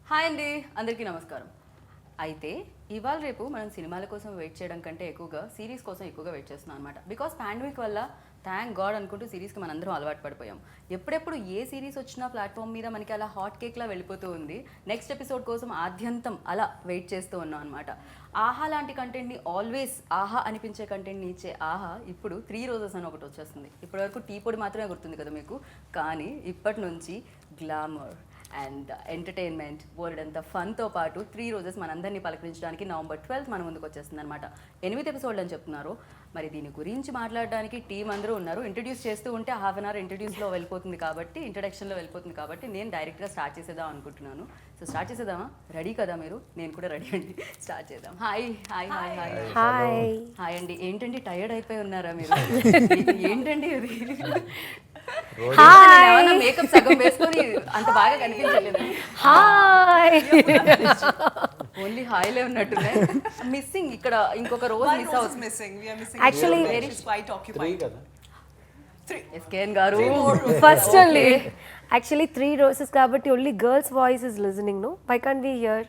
Hi అండి, అందరికీ నమస్కారం. అయితే ఇవాళ రేపు మనం సినిమాల కోసం వెయిట్ చేయడం కంటే ఎక్కువగా సిరీస్ కోసం ఎక్కువగా వెయిట్ చేస్తున్నాం అనమాట. బికాస్ పాండమిక్ వల్ల థ్యాంక్ గాడ్ అనుకుంటూ సిరీస్కి మనందరం అలవాటు పడిపోయాం. ఎప్పుడెప్పుడు ఏ సిరీస్ వచ్చినా ప్లాట్ఫామ్ మీద మనకి అలా హాట్ కేక్లా వెళ్ళిపోతూ ఉంది. నెక్స్ట్ ఎపిసోడ్ కోసం ఆద్యంతం అలా వెయిట్ చేస్తూ ఉన్నాం అనమాట. ఆహా లాంటి కంటెంట్ని ఆల్వేస్ ఆహా అనిపించే కంటెంట్ని ఇచ్చే ఆహా ఇప్పుడు 3 రోజెస్ అని ఒకటి వచ్చేస్తుంది. ఇప్పటివరకు టీ పొడి మాత్రమే గుర్తుంది కదా మీకు, కానీ ఇప్పటి నుంచి గ్లామర్ అండ్ ఎంటర్టైన్మెంట్ వరల్డ్ అంతా ఫన్తో పాటు 3 రోజెస్ మనందరినీ పలకరించడానికి November 12th మన ముందుకు వచ్చేస్తుంది అనమాట. 8 ఎపిసోడ్లు అని చెప్తున్నారు. మరి దీని గురించి మాట్లాడడానికి టీం అందరూ ఉన్నారు. ఇంట్రడ్యూస్ చేస్తూ ఉంటే హాఫ్ అన్ అవర్ ఇంట్రడ్యూస్లో వెళ్ళిపోతుంది కాబట్టి, ఇంట్రడక్షన్లో వెళ్ళిపోతుంది కాబట్టి నేను డైరెక్ట్గా స్టార్ట్ చేసేద్దాం అనుకుంటున్నాను. సో స్టార్ట్ చేసేద్దామా? రెడీ కదా మీరు? నేను కూడా రెడీ అండి. స్టార్ట్ చేద్దాం. Hi hi hi hi hi hi అండి. ఏంటండి టైర్డ్ అయిపోయి ఉన్నారా మీరు? ఏంటండి అది? మేకప్ సగం వేసుకొని అంత బాగా కనిపించలేదు. హాయ్ ఓన్లీ హాయిలే ఉన్నట్టున్నాయి. మిస్సింగ్ ఇక్కడ ఇంకొక రోజు మిస్ అవుతుంది. Actually, ఎస్కేఎన్ గారు ఫస్ట్ only actually 3 roses కాబట్టి only girls voice is listening, no? Why can't we hear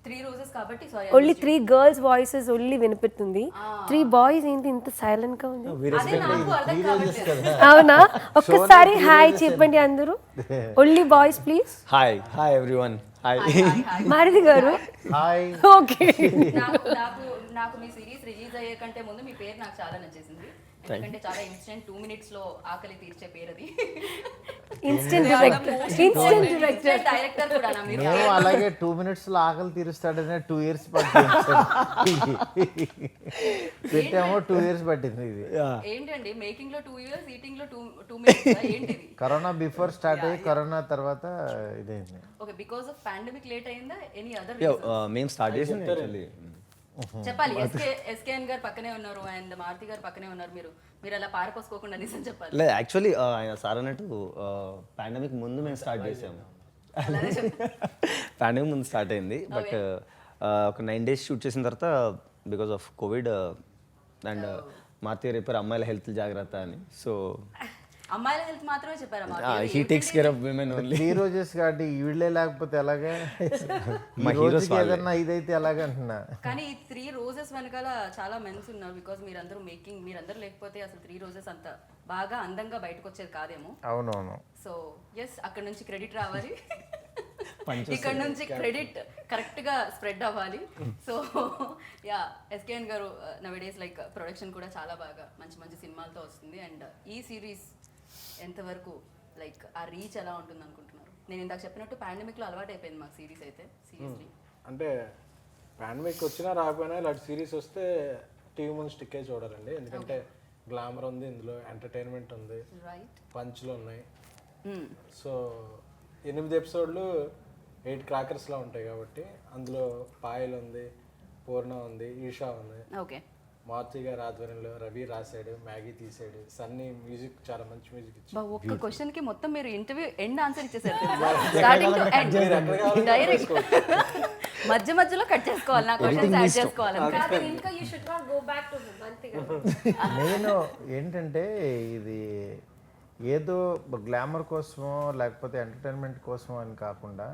3 roses కాబట్టి sorry only 3 girls voices only వినిపిస్తుంది? 3 boys ఏంటి ఇంత సైలెంట్ గా ఉంది? అదే నాకు అర్థం కావట్లేదు. అవునా? ఒక్కసారి హాయ్ చెప్పండి అందరూ. only boys please. Hi everyone. Hi. Maruti గారు హాయ్. ఓకే నాకు మీ సిరీస్ రిలీజ్ అయ్యే కంటే ముందు మీ పేరు నాకు చాలా నచ్చేసింది. ఎందుకంటే చాలా ఇన్స్టెంట్ 2 minutes లో ఆకలి తీర్చే పేరు అది. ఇన్స్టెంట్ డైరెక్టర్ కూడా నా మీరు. మేము అలాగే 2 minutes లో ఆకలి తీరుస్తాడనే 2 years పట్టింది. పెట్టామో 2 years పట్టింది ఇది. ఏంటండి మేకింగ్ లో 2 years, ఈటింగ్ లో 2 minutes ఏంటిది? కరోనా బిఫోర్ స్టార్ట్ అయ్యి కరోనా తర్వాత ఇదైంది. Okay, because of pandemic late అయిందా? ఎనీ అదర్ మేము స్టార్ట్ చేసింది యాక్చువల్లీ. చెప్పాలి. ఎస్కేఎన్ గారు పక్కనే ఉన్నారు అండ్ మారుతి గారు పక్కనే ఉన్నారు. మీరు అలా పారిపోసుకోకుండా నిజం చెప్పాలి. లేదు యాక్చువల్లీ ఆయన సార్ అన్నట్టు పాండమిక్ ముందు మేము స్టార్ట్ చేసాము. పాండమిక్ ముందు స్టార్ట్ అయింది. బట్ ఒక 9 days షూట్ చేసిన తర్వాత because of covid and Maruti garu చెప్పారు అమ్మాయిల హెల్త్ జాగ్రత్త అని. సో అమ్మాయిల హెల్త్ మాత్రమే చెప్పారా? He takes care of women only. 3 roses కాబట్టి వీళ్ళే లేకపోతే ఎలాగా? మా హీరోస్ ఏదన్నా ఇదైతే ఎలాగ అంటున్నా. కానీ ఈ 3 రోజెస్ వెనకాల చాలా మెన్స్ ఉన్నారు. బికాజ్ మీరందరూ లేకపోతే అసలు 3 రోజెస్ అంత బాగా అందంగా బయటకు వచ్చేది కాదేమో. అవునవును. సో ఎస్, అక్కడ నుంచి క్రెడిట్ రావాలి, ఇక్కడ నుంచి క్రెడిట్ కరెక్ట్ గా స్ప్రెడ్ అవ్వాలి. సో యా, ఎస్కేఎన్ గారు నవడేస్ లైక్ ప్రొడక్షన్ కూడా చాలా బాగా మంచి మంచి సినిమాలతో వస్తుంది. అండ్ ఈ సిరీస్ ఎంతవరకు లైక్ ఆ రీచ్ ఎలా ఉంటుంది అనుకుంటున్నారు? నేను ఇందాక చెప్పినట్టు పాండమిక్ లో అలవాటు అయిపోయింది మాకు సిరీస్ అయితే. సీరియస్లీ అంటే పాండమిక్ వచ్చినా రాకపోయినా ఇలాంటి సిరీస్ వస్తే టీవీ ముందు స్టిక్ అయి చూడాలండి. ఎందుకంటే గ్లామర్ ఉంది, ఇందులో ఎంటర్టైన్మెంట్ ఉంది, పంచ్లు ఉన్నాయి. సో 8 ఎపిసోడ్లు 8 క్రాకర్స్లా ఉంటాయి కాబట్టి అందులో పాయల్ ఉంది, పూర్ణ ఉంది, ఈషా ఉంది. ఓకే, మారుతి గారి ఆధ్వర్యంలో రవి రాశాడు, మ్యాగీ తీసాడు, సన్నీ మ్యూజిక్ చాలా మంచి మ్యూజిక్ ఇచ్చాడు. ఒక్క క్వశ్చన్ కి మొత్తం మీరు ఇంటర్వ్యూ ఎండ్ ఆన్సర్ ఇచ్చేసారు. స్టార్టింగ్ టు ఎండ్ డైరెక్ట్ మధ్య మధ్యలో కట్ చేసుకోవాలి, నా క్వశ్చన్స్ యాడ్ చేసుకోవాలి. ఇంకా you should not go back to మంతిగా. నేను ఏంటంటే ఇది ఏదో గ్లామర్ కోసమో లేకపోతే ఎంటర్టైన్మెంట్ కోసమో అని కాకుండా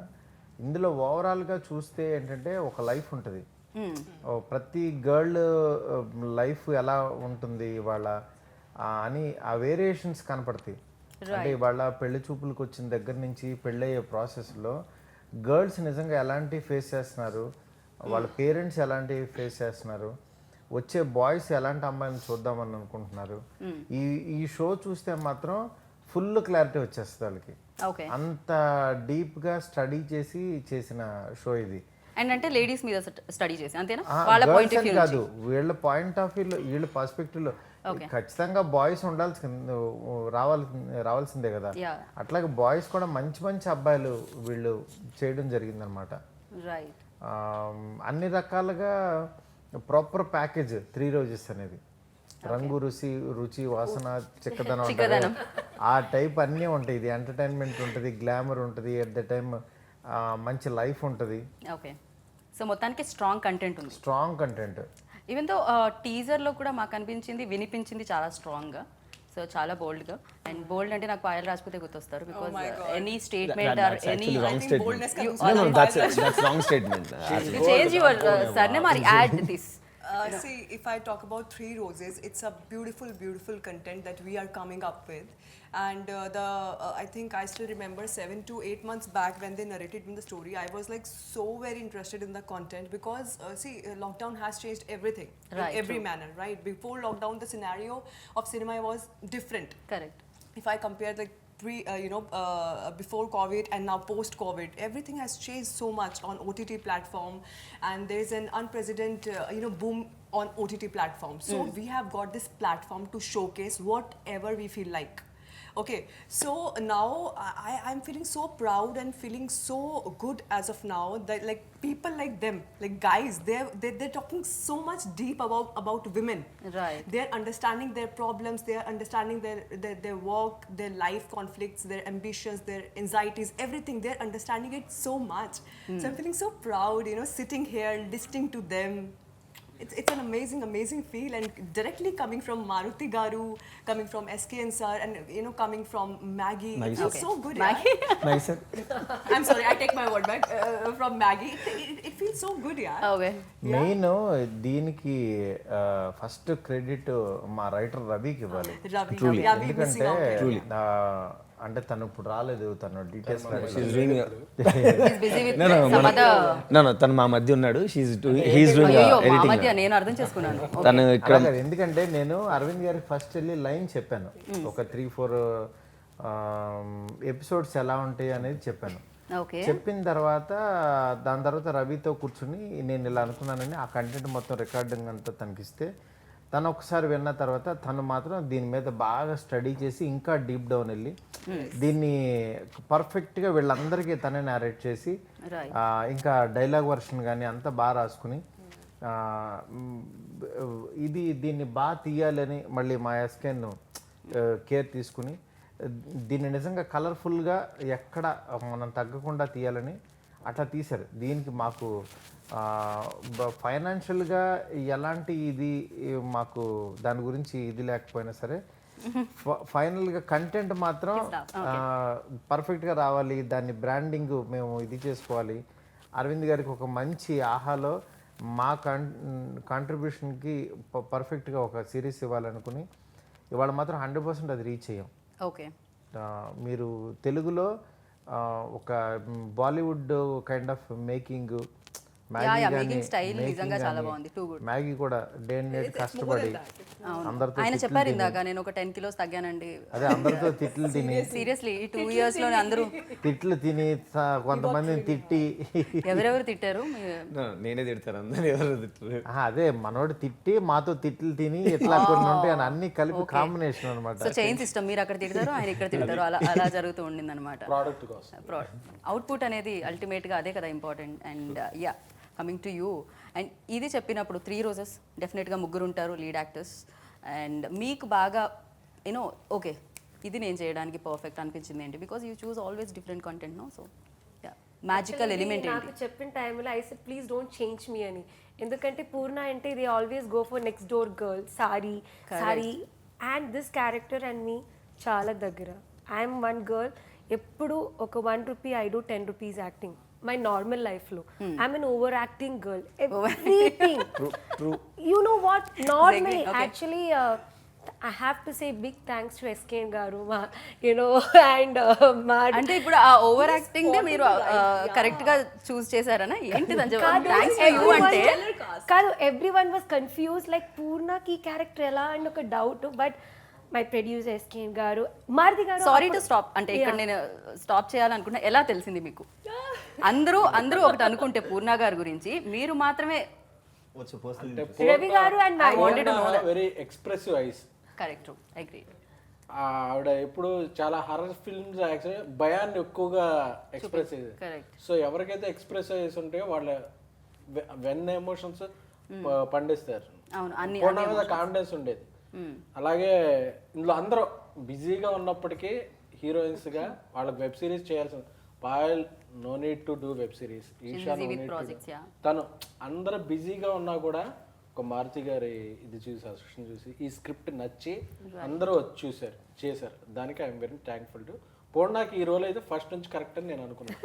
ఇందులో ఓవరాల్గా చూస్తే ఏంటంటే ఒక లైఫ్ ఉంటుంది. ప్రతి గర్ల్ లైఫ్ ఎలా ఉంటుంది ఇవాళ అని ఆ వేరియేషన్స్ కనపడతాయి. అంటే ఇవాళ పెళ్లి చూపులకు వచ్చిన దగ్గర నుంచి పెళ్ళయ్యే ప్రాసెస్లో గర్ల్స్ నిజంగా ఎలాంటి ఫేస్ చేస్తున్నారు, వాళ్ళ పేరెంట్స్ ఎలాంటి ఫేస్ చేస్తున్నారు, వచ్చే బాయ్స్ ఎలాంటి అమ్మాయిని చూద్దామని అనుకుంటున్నారు. ఈ షో చూస్తే మాత్రం ఫుల్ క్లారిటీ వచ్చేస్తుంది వాళ్ళకి. అంత డీప్గా స్టడీ చేసిన షో ఇది. అండ్ అంటే లేడీస్ మీద స్టడీ చేసి అంతేనా? వాళ్ళ పాయింట్ ఆఫ్ వ్యూ కాదు, వీళ్ళ పాయింట్ ఆఫ్ వ్యూలో వీళ్ళ పర్స్పెక్టివ్లో ఖచ్చితంగా బాయ్స్ రావాల్సిందే కదా. అట్లాగే బాయ్స్ కూడా మంచి మంచి అబ్బాయిలు వీళ్ళు చేయడం జరిగిందనమాట. రైట్, అన్ని రకాలుగా ప్రాపర్ ప్యాకేజ్ 3 రోజెస్ అనేది. రంగు, రుచి, వాసన, చిక్కదనం ఆ టైప్ అన్నీ ఉంటాయి. ఇది ఎంటర్టైన్మెంట్ ఉంటుంది, గ్లామర్ ఉంటుంది, ఎట్ ద టైమ్ మంచి లైఫ్ ఉంటుంది. ఓకే, సో మొత్తానికి స్ట్రాంగ్ కంటెంట్ ఉంది. Strong content. ఈవెన్ తో టీజర్ లో కూడా మాకు అనిపించింది, వినిపించింది చాలా స్ట్రాంగ్ గా. సో చాలా బోల్డ్గా, అండ్ బోల్డ్ అంటే నాకు పాయల్ రాజ్పూతే గుర్తొస్తారు, because my God. Any statement or That's any actually wrong think statement. boldness comes No, no, that's wrong statement. you change your surname or add this. See, if I talk about Three Roses, it's a beautiful, beautiful content that we are coming up with. And I think I still remember 7 to 8 months back when they narrated in the story, I was like so very interested in the content because lockdown has changed everything Right, in every true. manner, right? Before lockdown, the scenario of cinema was different. Correct. If I compare like before COVID and now post COVID, everything has changed so much on OTT platform, and there's an unprecedented boom on OTT platform. So we have got this platform to showcase whatever we feel like. Okay, so now I'm feeling so proud and feeling so good as of now that like people like them, like guys, they're talking so much deep about women. Right. They're understanding their problems, they're understanding their work, their life conflicts, their ambitions, their anxieties, everything. They're understanding it so much. So I'm feeling so proud, sitting here, listening to them. It's an amazing feel, and directly coming from Maruti Garu, coming from SKN sir, and coming from Maggie. It feels so good. Maggie? Nice. I'm sorry, I take my word back. From Maggie, it feels so good, yeah. Okay. Main దీనికి first credit మా writer రవికి ఇవ్వాలి. Ravi missing ఎందుకంటే out. అంటే తను ఇప్పుడు రాలేదు, తను details She's doing. He's busy with No, some other. No, తను మా మధ్య ఉన్నాడు. He's doing అయ్యో మా editing. మధ్య నేను అర్థం చేసుకున్నాను. తను ఇక్కడ ఎందుకంటే నేను అరవింద్ గారికి ఫస్ట్ వెళ్ళి లైన్ చెప్పాను, ఒక 3-4 ఎపిసోడ్స్ ఎలా ఉంటాయి అనేది చెప్పాను. ఓకే. చెప్పిన తర్వాత దాని తర్వాత రవితో కూర్చుని నేను ఇలా అనుకున్నానని ఆ కంటెంట్ మొత్తం రికార్డింగ్ అంతా తనకిస్తే, తను ఒకసారి విన్న తర్వాత తను మాత్రం దీని మీద బాగా స్టడీ చేసి ఇంకా డీప్ డౌన్ వెళ్ళి దీన్ని పర్ఫెక్ట్గా వీళ్ళందరికీ తనే నేరేట్ చేసి ఇంకా డైలాగ్ వర్షన్ కానీ అంతా బాగా రాసుకుని దీన్ని బాగా తీయాలని మళ్ళీ మా ఎస్కేన్ కేర్ తీసుకుని దీన్ని నిజంగా కలర్ఫుల్గా ఎక్కడ మనం తగ్గకుండా తీయాలని అట్లా తీశారు. దీనికి మాకు ఫైనాన్షియల్గా ఎలాంటి ఇది మాకు దాని గురించి ఇది లేకపోయినా సరే ఫైనల్గా కంటెంట్ మాత్రం పర్ఫెక్ట్గా రావాలి, దాన్ని బ్రాండింగ్ మేము ఇది చేసుకోవాలి. అరవింద్ గారికి ఒక మంచి ఆహాలో మా కాంట్రిబ్యూషన్కి పర్ఫెక్ట్గా ఒక సిరీస్ ఇవ్వాలనుకుని ఇవాళ మాత్రం 100% అది రీచ్ అయ్యాం. ఓకే. మీరు తెలుగులో ఒక Bollywood kind of making making style నిజంగా చాలా బాగుంది. Too good. మ్యాగీ కూడా డే అండ్ నైట్ కష్టపడి అందరితో ఆయన చెప్పారు ఇందాక నేను ఒక 10 kilos తగ్గానండి. అదే అందరితో తిట్లు తిని సీరియస్లీ ఈ 2 years లోనే అందరూ తిట్లు తిని కొంతమందిని తిట్టి ఎవరెవరు తిట్టారు? నేనే తిడతాను, అందరూ ఎవరు తిట్టరు. అదే మనోడు తిట్టి మాతో తిట్లు తిని ఎట్లా కొన్ని ఉంటాయి అని అన్ని కలిపి కాంబినేషన్ అనమాట. సో చైన్ సిస్టమ్, మీరు అక్కడ తిడతారు ఆయన ఇక్కడ తిడతారు, అలా జరుగుతూ ఉండింది అనమాట. ప్రోడక్ట్ కోసం అవుట్పుట్ అనేది అల్టిమేట్గా అదే కదా important. And yeah, coming to you, and ఇది చెప్పినప్పుడు 3 Roses డెఫినెట్గా 3 ఉంటారు లీడ్ యాక్టర్స్, అండ్ మీకు బాగా ఓకే ఇది నేను చేయడానికి పర్ఫెక్ట్ అనిపించింది ఏంటి? Because you choose always different content no. So magical element నాకు ఏంటి? చెప్పిన టైంలో I said please don't change me అని, ఎందుకంటే పూర్ణ అంటే they always go for next door girl sorry and this character and me చాలా దగ్గర. ఐఎమ్ 1 girl, ఎప్పుడు ఒక 1 rupee I do 10 rupees acting my normal life lo. I'm an overacting girl, everything. True. You know what, not me actually. I have to say big thanks to SKN garu, and అంటే ఇప్పుడు ఆ over acting they మీరు correct గా చూస్ చేశారనా ఏంటిదని thanks to you అంటే కాదు, everyone was confused like పూర్ణ కి character ఎలా and ఒక doubt. But my producer SKN గారు, మారుతి గారు, సారీ టు స్టాప్ అంటే ఇక్కడ నేను స్టాప్ చేయాలనుకున్నా. ఎలా తెలిసింది మీకు? అందరూ ఒకటి అనుకుంటే పూర్ణ గారి గురించి మీరు మాత్రమే రవి గారు and very expressive eyes. Correct, agree. ఆవిడ ఎప్పుడు చాలా హర్రర్ ఫిల్మ్స్ యాక్చువల్లీ భయాన్ని ఎక్కువగా ఎక్స్ప్రెస్ చేసేది. కరెక్ట్. సో ఎవరికైతే ఎక్స్ప్రెస్ చేసి ఉంటాయో వాళ్ళ వెన్ ఎమోషన్స్ పండిస్తారు. అవును, అన్ని మీద కాన్ఫిడెన్స్ ఉండేది. అలాగే ఇందులో అందరూ బిజీగా ఉన్నప్పటికీ హీరోయిన్స్ గా వాళ్ళకి వెబ్ సిరీస్ చేయాల్సిన Payal no need to do web series, Isha no need to. తను అందరూ బిజీగా ఉన్నా కూడా ఒక మారుతి గారి ఇది చూసి అసిస్టెంట్ చూసి ఈ స్క్రిప్ట్ నచ్చి అందరూ వచ్చి చేశారు. దానికి ఐఎమ్ వెరీ థ్యాంక్ఫుల్ టు పూర్ణకి ఈ రోల్ అయితే ఫస్ట్ నుంచి కరెక్ట్ అని నేను అనుకున్నాను.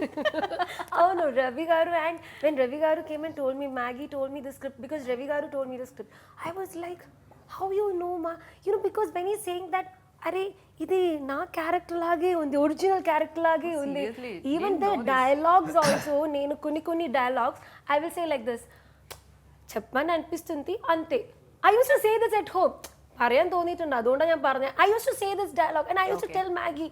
అవును, Ravi garu, and when Ravi garu came and told me, Maggie told me the script, because Ravi garu told me the script, I was like, how you know, ma? You know, because when he's saying that, అరే ఇది నా character లాగే ఉంది, original character లాగే ఉంది. Seriously, even the dialogues also, నేను కొన్ని dialogues I will say like this, చెప్పమని అనిపిస్తుంది అంతే. I use to say this at home, പറയാൻ തോന്നിയിട്ടുണ്ട് അതുകൊണ്ടാണ് ഞാൻ പറഞ്ഞത്. I used to say this dialogue and I used to tell Maggie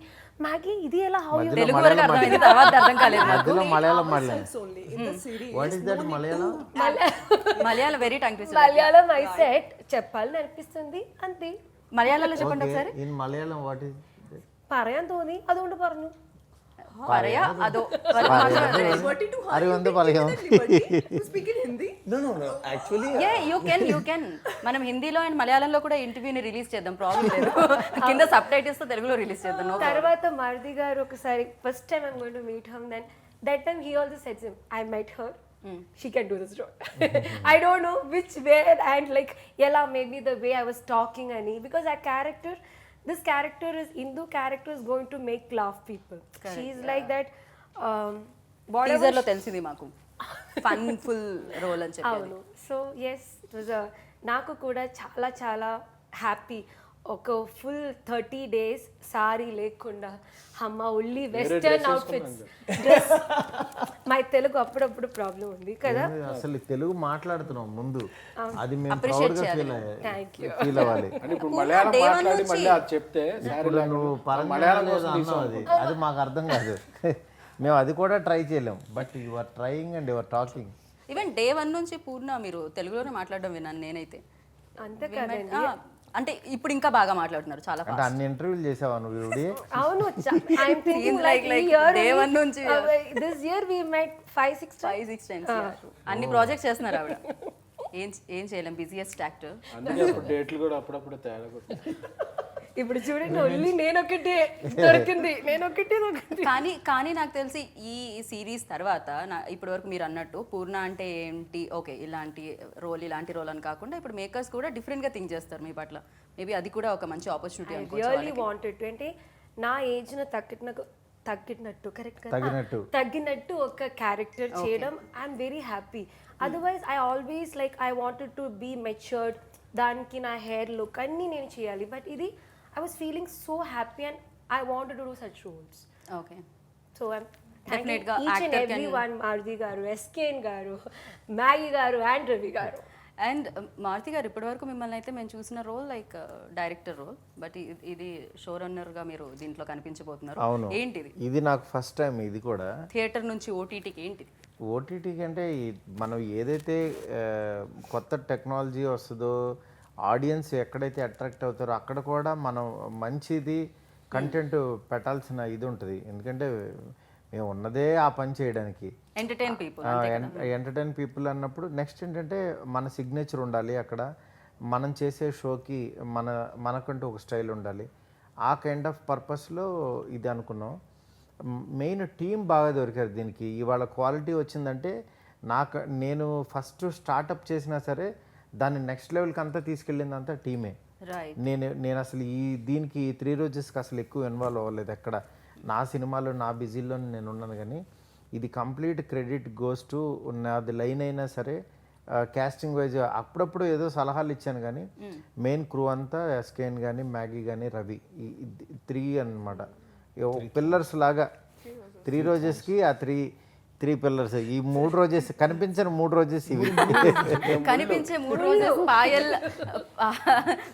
ఇది ఎలా, how you తెలుగు వరకు అర్థమైంది, తర్వాత అర్థం కాలేదు నాకు. మధ్యలో మలయాళం మాట్లాడాలి. It's only in the series. What is that Malayalam? Malayalam very tongue twister. Malayalam I set చెప్పాలని అనిపిస్తుంది అంతే. మలయాళంలో చెప్పండి ఒకసారి. ఇన్ మలయాళం వాట్ ఈస్ പറയാൻ തോന്നി അതുകൊണ്ട് പറഞ്ഞു. పరయా అదో అరే వంద Malayalam. You speak in Hindi? No, actually you can. మనం హిందీలో అండ్ మలయాళంలో కూడా ఇంటర్వ్యూని రిలీజ్ చేద్దాం, ప్రాబ్లం లేదు. కింద సబ్ టైటిల్స్ తో తెలుగులో రిలీజ్ చేద్దాం. తర్వాత మారుతి గారు ఒకసారి first time I'm going to meet hmm, then that time he also said him, I met her, she can do this role. I don't know which way, and like yella maybe the way I was talking ani, because that character, this character is Indu character is going to make laugh people. She's like that whatever teaser లో తెలిసింది మాకు fun full role అని చెప్పి. అవును. So yes, it was నాకు కూడా చాలా చాలా హ్యాపీ. ఒక ఫుల్ 30 days సారీ లేకుండా, అమ్మ only western outfits dress. My Telugu అప్పుడప్పుడు ప్రాబ్లం ఉంది కదా. అసలు తెలుగు మాట్లాడుతున్నాం ముందు, అది మేము Appreciate ప్రౌడ్ గా చేయాలి. ఫీల్ అవ్వాలి. అంటే ఇప్పుడు మలయాళం మాట్లాడి మళ్ళీ అది చెప్తే ఇప్పుడు నువ్వు మలయాళం పరంగా అన్నావు, అది మాకు అర్థం కాదు. మేము అది కూడా ట్రై చేయలేం, but you are trying and you are talking. Even day 1 నుంచి పూర్ణ మీరు తెలుగులోనే మాట్లాడడం విన్నాను నేనైతే. అంతే కదండి. అంటే ఇప్పుడు ఇంకా బాగా మాట్లాడుతున్నారు చాలా అంటే అన్ని ఇంటర్వ్యూలు చేసావా నువ్వు ఇవిడి? అవును. I'm thinking like day one నుంచి this year we met 5-6 times. అన్ని ప్రాజెక్ట్స్ చేస్తున్నారు ఆవిడ. ఏం చేయలేం, బిజియెస్ట్ యాక్టర్. అందుకే అప్పుడు డేట్లు కూడా అప్పుడప్పుడు తేడా కొట్టాయి. ఇప్పుడు చూడండి, ఓన్లీ నేనొకటే దొరికింది, నేనొకటే దొరికింది. కానీ నాకు తెలిసి ఈ సిరీస్ తర్వాత ఇప్పటి వరకు మీరు అన్నట్టు పూర్ణ అంటే ఏంటి, ఓకే ఇలాంటి రోల్ అని కాకుండా ఇప్పుడు మేకర్స్ కూడా డిఫరెంట్గా థింక్ చేస్తారు మీ పట్ల. మేబీ అది కూడా ఒక మంచి ఆపర్చునిటీ రియలీ వాంటెడ్ అంటే నా ఏజ్ను తగ్గినట్టు కరెక్ట్ తగ్గినట్టు ఒక క్యారెక్టర్ చేయడం I'm very happy. Otherwise I always like I wanted to be matured, దానికి నా హెయిర్ లుక్ అన్నీ నేను చేయాలి. బట్ ఇది I was feeling so happy and I wanted to do such roles. Okay. So I'm thanking Definitely each and actor can- everyone, Maruti garu, SKN garu, Maggie garu and Ravi garu. And Maruti garu ఇప్పటి వరకు మిమ్మల్ని అయితే మేము చూసిన role like director role, but ఇది show రన్నర్గా మీరు దీంట్లో కనిపించబోతున్నారు. అవును, ఏంటిది? ఇది నాకు ఫస్ట్ టైం. ఇది కూడా థియేటర్ నుంచి ఓటీటీకి ఏంటిది? ఓటీటీకి అంటే మనం ఏదైతే కొత్త టెక్నాలజీ వస్తుందో, ఆడియన్స్ ఎక్కడైతే అట్రాక్ట్ అవుతారో అక్కడ కూడా మనం మంచిది కంటెంట్ పెట్టాల్సిన ఇది ఉంటుంది. ఎందుకంటే మేము ఉన్నదే ఆ పని చేయడానికి, ఎంటర్టైన్ పీపుల్ అన్నప్పుడు నెక్స్ట్ ఏంటంటే మన సిగ్నేచర్ ఉండాలి అక్కడ. మనం చేసే షోకి మనకంటూ ఒక స్టైల్ ఉండాలి. ఆ కైండ్ ఆఫ్ పర్పస్లో ఇది అనుకున్నాం. మెయిన్ టీం బాగా దొరికారు దీనికి. ఇవాళ క్వాలిటీ వచ్చిందంటే నేను ఫస్ట్ స్టార్టప్ చేసినా సరే దాన్ని నెక్స్ట్ లెవెల్కి అంతా తీసుకెళ్ళిందంతా టీమే. నేను అసలు దీనికి 3 రోజెస్కి అసలు ఎక్కువ ఇన్వాల్వ్ అవ్వలేదు ఎక్కడ. నా సినిమాలో నా బిజీలో నేను ఉన్నాను, కానీ ఇది కంప్లీట్ క్రెడిట్ గోస్ టు నాది లైన్ అయినా సరే క్యాస్టింగ్ వైజ్ అప్పుడప్పుడు ఏదో సలహాలు ఇచ్చాను, కానీ మెయిన్ క్రూ అంతా ఎస్కేఎన్ కానీ మ్యాగీ కానీ రవి, ఈ 3 అన్నమాట. పిల్లర్స్ లాగా 3 రోజెస్కి ఆ 3 పిల్లర్స్. ఈ 3 రోజెస్ కనిపించిన 3 రోజెస్ ఇవి. కనిపించే 3 రోజెస్ పాయల్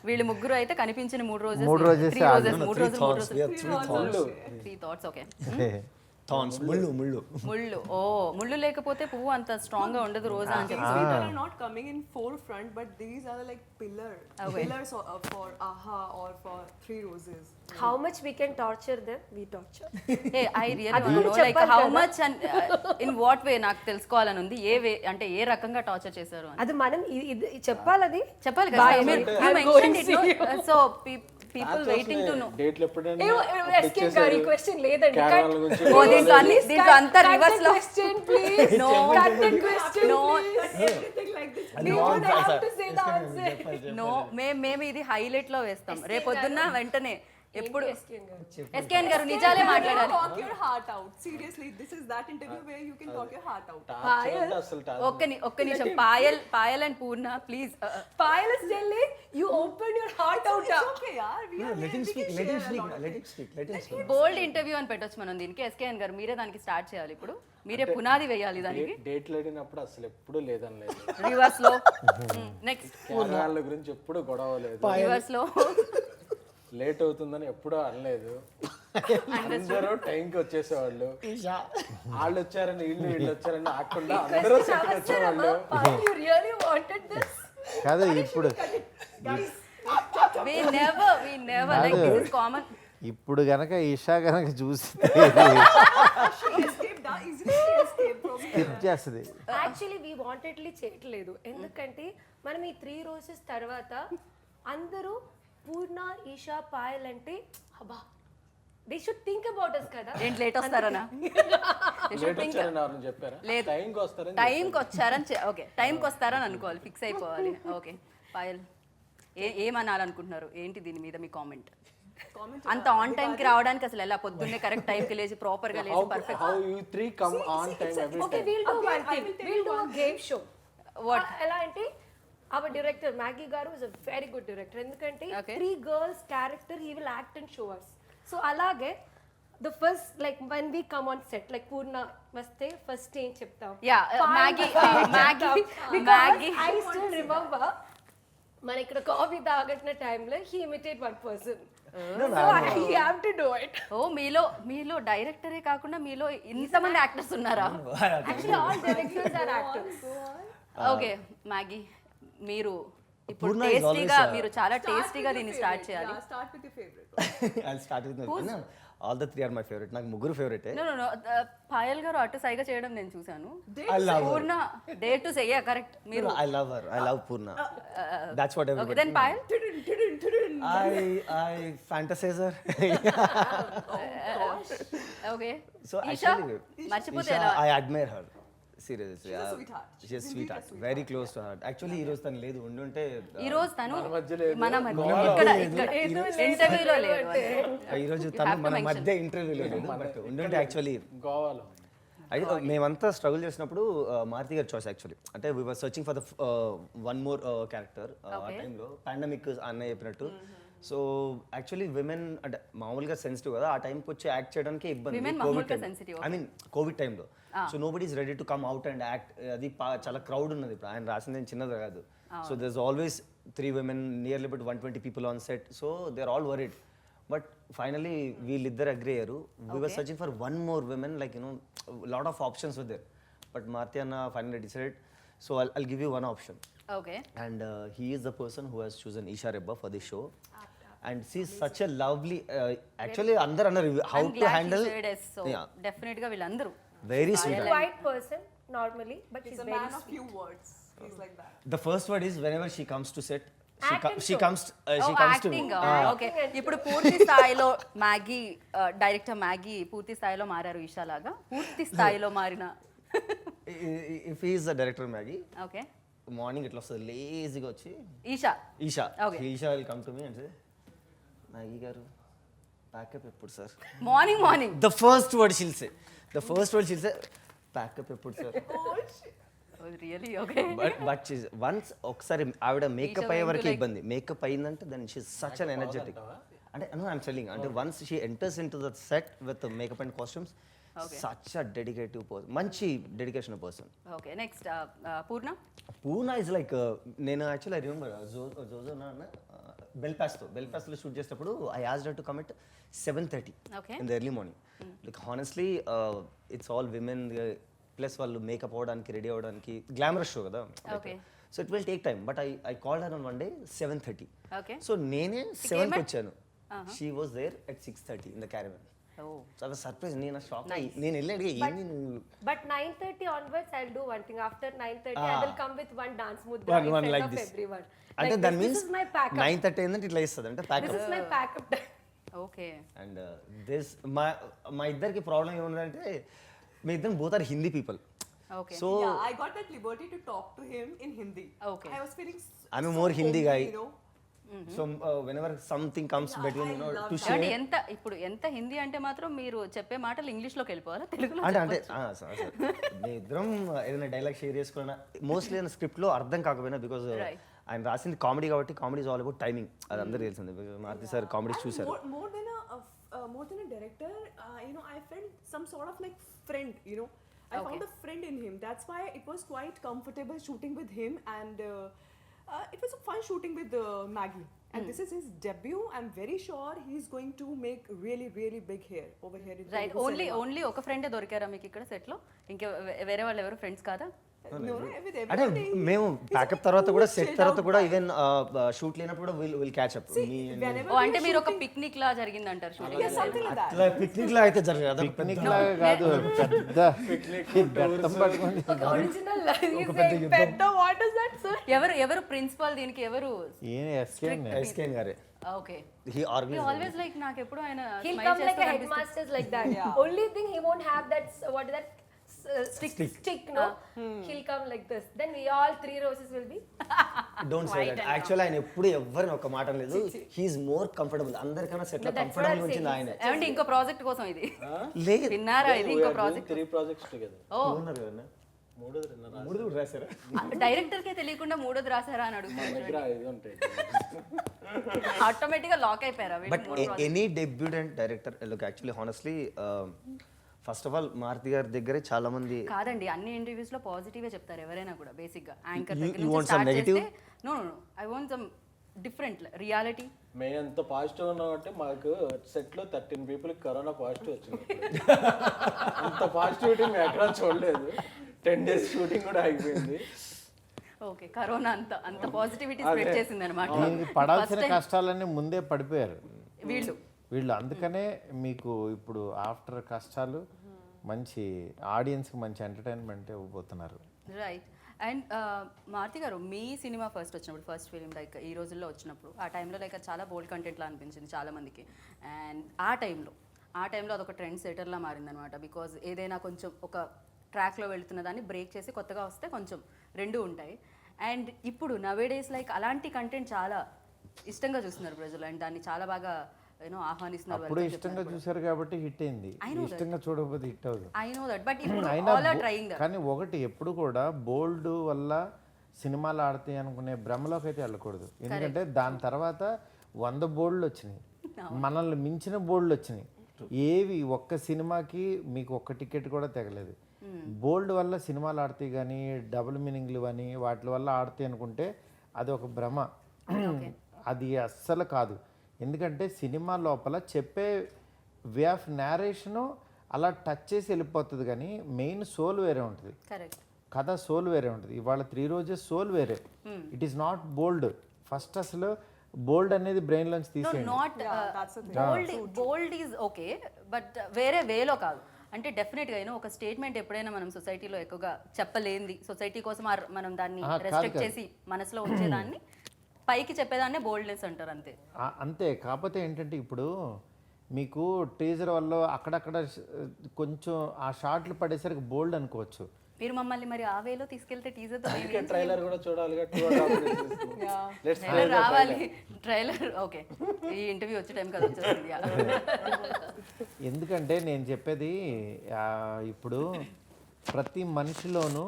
వీళ్ళు ముగ్గురు అయితే కనిపించిన 3 రోజెస్. 3 roses 3 thoughts. ఓకే. థాన్స్ ముళ్ళు ముళ్ళు లేకపోతే పువ్వు అంత స్ట్రాంగ్ గా ఉండదు రోజా అని చెప్పి. These people are not coming in forefront, but these are like pillars for AHA or for 3 Roses. How much we can torture them, we torture. Hey, I really want to know like how much and in what way నాకు తెలుసుకోవాలని ఉంది. ఏ వే అంటే ఏ రకంగా torture చేశారు అని. అది మనం చెప్పాలి, అది చెప్పాలి కదా. You mentioned it, no? So people waiting to know. డేట్లు ఎప్పుడైనా ఎస్కే గారి క్వశ్చన్ లేదండి క్యారవాన్ల గురించి ఓ దీంట్లో అన్ని దీంట్లో అంతా రివర్స్ లో question please No. cut the question No. please everything like this we don't have to say the answer no మేము ఇది హైలైట్ లో వేస్తాం రేపొద్దున్న వెంటనే ఎప్పుడు SKN గారు ఎస్కేఎన్ గారు నిజాలే మాట్లాడాలి. Talk your heart out. Seriously, this is that interview where you can talk your heart out. అసలు ఒక్క నిమిషం Payal and Purna please Payal is telling you open your heart out It's okay, yaar. We are let him speak, let him speak, let him speak, let him speak. Bold interview అని పెట్టొచ్చు మనం దీనికి. SKN గారు మీరే దానికి start చేయాలి ఇప్పుడు, మీరే పునాది వేయాలి దానికి డేట్లు అడిగినప్పుడు అసలు ఎప్పుడు లేదని లేదు. రివర్స్ లో. నెక్స్ట్ క్యారవాన్ల గురించి ఎప్పుడు గొడవ లేదు. రివర్స్ లో. లేట్ అవుతుందని ఎప్పుడూ అనలేదు. అందరూ టైంకి వచ్చేసేవాళ్ళు. వాళ్ళు వచ్చారని వీళ్ళు వచ్చారని ఆకుండా అందరూ సెట్కి వచ్చేవాళ్ళు. Payal, you really wanted this కాదు ఇప్పుడు we never like this is common. ఇప్పుడు గనక ఈషా గనక చూస్తే escaped, easily escaped from skip చేస్తుంది. యాక్చువల్లీ వీ వాంటెడ్లీ చేయట్లేదు ఎందుకంటే మనం ఈ 3 రోజెస్ తర్వాత అందరూ పూర్ణ ఈషా పాయల్ అంటే అబ్బా they should think about us కదా. ఏంటి లేట్ వస్తారనా? లేట్ వచ్చారని ఎవరైనా చెప్పారా? లేదు. టైంకి వస్తారని టైంకి వచ్చారని ఓకే టైంకి వస్తారని అనుకోవాలి, ఫిక్స్ అయిపోవాలి. ఓకే పాయల్ ఏమనాలనుకుంటున్నారు, ఏంటి దీని మీద మీ కామెంట్? అంత ఆన్ టైంకి రావడానికి అసలు ఎలా? పొద్దున్నే కరెక్ట్ టైంకి లేచి ప్రాపర్గా లేచి perfect. How you three come on time every okay time. We'll do one thing, we'll do game show. What? ఎలా అంటే అవర్ డైరెక్టర్ మ్యాగీ గారు is a very good director ఎందుకంటే Okay. 3 girls character he will act and show us. So అలాగే the first like when we come on set like Purna వస్తే first ఏం చెప్తాం? Yeah, Maggie. I still remember మన ఇక్కడ coffee తాగట్టిన టైంలో he imitate one person. So I have to do it. Oh మీలో డైరెక్టరే కాకుండా మీలో ఇంతమంది యాక్టర్స్ ఉన్నారా? Actually all directors are actors. Okay Maggie, మీరు ఇప్పుడు Purna is టేస్టీగా always, మీరు చాలా టేస్టీగా దీన్ని స్టార్ట్ చేయాలి. Yeah, start with your favorite. I'll start with my all the 3 are my favorite. నాకు ముగ్గురు ఫేవరెట్. నో పాయల్ గారు అటు సైగా చేయడం నేను చూసాను. I love her. Purna dare to say correct మీరు. I love her. I love Purna. That's what okay everybody. Then Payal. I fantasize her. Okay So Isha actually, మర్చిపోతే Isha, ఎలా? I admire her. Seriously. She's a sweetheart. She's a sweetheart. Very close to her. Actually, ఈ రోజు తను లేదు, ఉండుంటే ఈ రోజు తను మన మధ్య లేదు. మన మధ్య ఇక్కడ ఇంటర్వ్యూలో లేదు. ఈ రోజు You తను have to మన mention. మధ్య ఇంటర్వ్యూలో లేదు, బట్ ఉండుంటే యాక్చువల్లీ గోవాలో అయితే మేమంతా స్ట్రగుల్ చేసినప్పుడు మారుతి గారి చాయిస్ యాక్చువల్లీ. అంటే we were searching for the one more character ఆ టైంలో పాండమిక్ అన్నయ్య చెప్పినట్టు. సో యాక్చువల్లీ విమెన్ అంటే మామూలుగా సెన్సిటివ్ కదా, ఆ టైంకి వచ్చి యాక్ట్ చేయడానికి ఇబ్బంది. Women మామూలుగా sensitive, ఐ మీన్ కోవిడ్ టైంలో. So nobody is ready to come out and act. అది చాలా క్రౌడ్ ఉన్నది. ఇప్పుడు ఆయన రాసింది ఏం చిన్నది కాదు. So there is always 3 women, nearly but 120 people on set. So they are all worried. But finally వీళ్ళిద్దరు అగ్రీ అయ్యారు. We were searching for one more women, like lot of options were there. But Maruthi అన్న finally decided. So I'll give you one option. Okay And he is the person who has chosen Isha Rebba for this show. And she's such a lovely, actually అందరు అన్నారు how to handle. Yeah, definite గా వీళ్ళందరూ very She's sweet. a quiet person normally, but He's she's a very man of sweet. few words. He's like that. The first word is whenever she comes to set, Act and she show. comes to acting. Okay ఇప్పుడు పూర్తి స్థాయిలో Maggi director Maggi పూర్తి స్థాయిలో మారారు ఈషా లాగా. పూర్తి స్థాయిలో మారిన if he is the director Maggie, okay morning ఇట్లా వస్తుంది లేజీగా వచ్చి Eesha Eesha Okay. Eesha will come to me and say Maggie గారు ప్యాకప్ ఎప్పుడు sir? Morning The first word she'll say pack up ఎప్పుడు sir? Really okay but once ఒకసారి ఆవిడ మేకప్ అయ్యే వరకు like- ఇబ్బంది. మేకప్ అయిందంటే then she such an energetic. అంటే నో ఐఎమ్ టెల్లింగ్, అంటే once she enters into the set with makeup and costumes, such a డెడికేటివ్ person, మంచి dedication person. Okay next Purna. Purna is like నేను actually I remember జోజోనా బెల్ఫాస్ట్లో shoot చేసేటప్పుడు I asked her to come at 7:30 Okay. In the early morning. Like honestly it's all women, plus వాళ్ళు makeup అవ్వడానికి ready అవ్వడానికి glamorous show కదా. Okay. So it will take time. But I called her on one day 7:30. Okay so నేనే 7కి వచ్చాను. She was there at 6:30 in the caravan. Oh చాలా surprise, నేను shock అయ్యి నేను వెళ్ళి అడిగా ఏంది నువ్వు But 9:30 onwards, I'll do one thing. After 9:30, I will come with one dance mudra One- in one front like of this. everyone. అంటే Like దాని this. Means This is my backup. 9:30 ఏంటంటే ఇట్లా ఇస్తుంది అంటే This packup. is my backup time. Okay and this మా ఇద్దరికి problem ఏముందంటే మీ ఇద్దరు both are Hindi people. Okay so Yeah, I got that liberty to talk to him in Hindi. Okay. I was feeling I'm a so more Hindi homely, guy. you know. So whenever something comes between you know to అంటే share ఎంత హిందీ అంటే మాత్రం మీరు చెప్పే మాటలు ఇంగ్లీష్లోకి వెళ్ళిపోవాలా, తెలుగులో అంటే మీ ఇద్దరం ఏదైనా డైలాగ్ షేర్ చేసుకున్నా మోస్ట్లీ నేను స్క్రిప్ట్లో అర్థం కాకపోయినా బికాజ్ Right. ఆయన రాసింది కామెడీ కాబట్టి comedy is all about timing, అది అందరికీ తెలిసింది. మారుతి సార్ కామెడీ చూసారు. More than a director, you know, I felt some sort of like friend, you know. I found a friend in him. That's why it was quite comfortable shooting with him, and it was a fun shooting with Maggie. And this is his debut. I'm very sure he's going to make really, really big hair over here in right. Telugu cinema. Only ఒక ఫ్రెండ్ే దొరికారా మీకు ఇక్కడ సెట్లో? ఇంకా వేరే వాళ్ళు ఎవరు friends కాదా? No, with అంటే everybody. మేము ప్యాకప్ తర్వాత కూడా సెట్ తర్వాత కూడా ఈవెన్ షూట్ లేనప్పుడు కూడా విల్ క్యాచ్ అప్. Whenever ఓ అంటే మీరు ఒక పిక్నిక్ లా జరిగింది అంటారు shooting? yeah, something like that. అట్లా పిక్నిక్ లా అయితే జరగదు. పిక్నిక్ లాగా కాదు, పెద్ద బెత్తం పట్టుకొని Original. He's saying, "Petta, what is that, sir?" ఎవరు ప్రిన్సిపల్ దీనికి? ఎవరు? ఏం ఎస్కేన్ ఎస్కేన్ గారే okay. He organise always like నాకు ఎప్పుడు ఆయన He'll smile come like చేస్తూ a కనిపిస్తుంది. headmaster like that. Only thing he won't have that. What is that? Stick. No. He'll come like this. Then we all 3 roses will be. Don't say that. Actually ఆయన ఎప్పుడు ఎవరిని ఒక మాట లేదు. He's more comfortable. అందరికన్నా set లో That's what comfortable I'm ఉంచింది saying. ఆయన. ఏమంటే ఇంకో ప్రాజెక్ట్ కోసం ఇది లేదు విన్నారా? ఇది ఇంకో ప్రాజెక్ట్. 3 projects together. ఓ ఉన్నారు కదా మూడోది రెండున్నర మూడు కూడా రాశారా? డైరెక్టర్ కే తెలియకుండా మూడోది రాసారా అని అడుగుతాను. దగ్గర 5 ఉంటాయి. ఆటోమేటిక్ గా లాక్ అయిపోయారా? But any debutante director look actually honestly first of all Maruthi గారి దగ్గరే చాలా మంది కాదండి, అన్ని ఇంటర్వ్యూస్ లో పాజిటివ్ చెప్తారు ఎవరైనా కూడా. బేసిక్ గా యాంకర్ You- దగ్గర you నుంచి want some స్టార్ట్ negative? చేస్తే no I want some different reality. మేము ఎంత పాజిటివ్ ఉన్నామంటే మాకు సెట్ లో 13 పీపుల్ కరోనా పాజిటివ్ వచ్చింది. అంత పాజిటివిటీ మేము ఎక్కడా చూడలేదు. 10 days షూటింగ్ కూడా అయిపోయింది. ఓకే, కరోనా అంత పాజిటివిటీ స్ప్రెడ్ చేసింది అనమాట. దీనికి పడాల్సిన కష్టాలన్నీ ముందే పడిపోయారు వీళ్ళు అందుకనే మీకు ఇప్పుడు ఆఫ్టర్ కష్టాలు మంచి ఆడియన్స్కి మంచి ఎంటర్టైన్మెంట్ ఇవ్వబోతున్నారు. రైట్. అండ్ మారుతి గారు, మీ సినిమా ఫస్ట్ వచ్చినప్పుడు, ఫస్ట్ ఫిలిం లైక్ ఈ రోజుల్లో వచ్చినప్పుడు, ఆ టైంలో లైక్ చాలా బోల్డ్ కంటెంట్లా అనిపించింది చాలా మందికి. అండ్ ఆ టైంలో అదొక ట్రెండ్ సెటర్లా మారిందనమాట. బికాజ్ ఏదైనా కొంచెం ఒక ట్రాక్లో వెళుతున్న దాన్ని బ్రేక్ చేసి కొత్తగా వస్తే కొంచెం రెండు ఉంటాయి. అండ్ ఇప్పుడు నవేడేస్ లైక్ అలాంటి కంటెంట్ చాలా ఇష్టంగా చూస్తున్నారు ప్రజలు. అండ్ దాన్ని చాలా బాగా ఆహ్వానిస్తున్నారు. అప్పుడు ఇష్టంగా చూశారు కాబట్టి హిట్ అయింది. ఇష్టంగా చూడకపోతే హిట్ అవుతుంది. ఐ నో దట్, బట్ ఇప్పుడు అయినా ఆల్ ఆర్ ట్రైయింగ్ దట్. కానీ ఒకటి ఎప్పుడు కూడా బోల్డ్ వల్ల సినిమాలు ఆడతాయి అనుకునే భ్రమలోకి అయితే వెళ్ళకూడదు. ఎందుకంటే దాని తర్వాత 100 బోల్డ్లు వచ్చినాయి, మనల్ని మించిన బోల్డ్లు వచ్చినాయి. ఏవి ఒక్క సినిమాకి మీకు ఒక్క టికెట్ కూడా తెగలేదు. బోల్డ్ వల్ల సినిమాలు ఆడతాయి కానీ డబుల్ మీనింగ్లు అని వాటి వల్ల ఆడతాయి అనుకుంటే అది ఒక భ్రమ. అది అస్సలు కాదు. ఎందుకంటే సినిమా లోపల చెప్పే వే ఆఫ్ నేరేషను అలా టచ్ చేసి వెళ్ళిపోతుంది కానీ మెయిన్ సోల్ వేరే ఉంటుంది. కరెక్ట్. కథ సోల్ వేరే ఉంటుంది. ఇవాళ 3 రోజెస్ సోల్ వేరే. It is not bold. First అసలు బోల్డ్ అనేది బ్రెయిన్లోంచి తీసేయండి. Not bold is okay, but వేరే వేలో కాదు. అంటే డెఫినెట్గా ఒక స్టేట్మెంట్ ఎప్పుడైనా మనం సొసైటీలో ఎక్కువగా చెప్పలేంది, సొసైటీ కోసం మనం దాన్ని రెస్ట్రిక్ట్ చేసి మనసులో ఉంచేదాన్ని పైకి చెప్పేదాన్నే బోల్డ్నెస్ అంటారు. అంతే అంతే. కాకపోతే ఏంటంటే ఇప్పుడు మీకు టీజర్ వల్ల అక్కడక్కడ కొంచెం ఆ షార్ట్లు పడేసరికి బోల్డ్ అనుకోవచ్చు. మీరు మమ్మల్ని మరి ఆ వేలో తీసుకెళ్తే టీజర్తో ట్రైలర్ కూడా చూడాలిగా. రావాలి ట్రైలర్. ఓకే, ఈ ఇంటర్వ్యూ వచ్చే టైం కదా వచ్చేస్తుంది. ఎందుకంటే నేను చెప్పేది ఇప్పుడు ప్రతి మనిషిలోనూ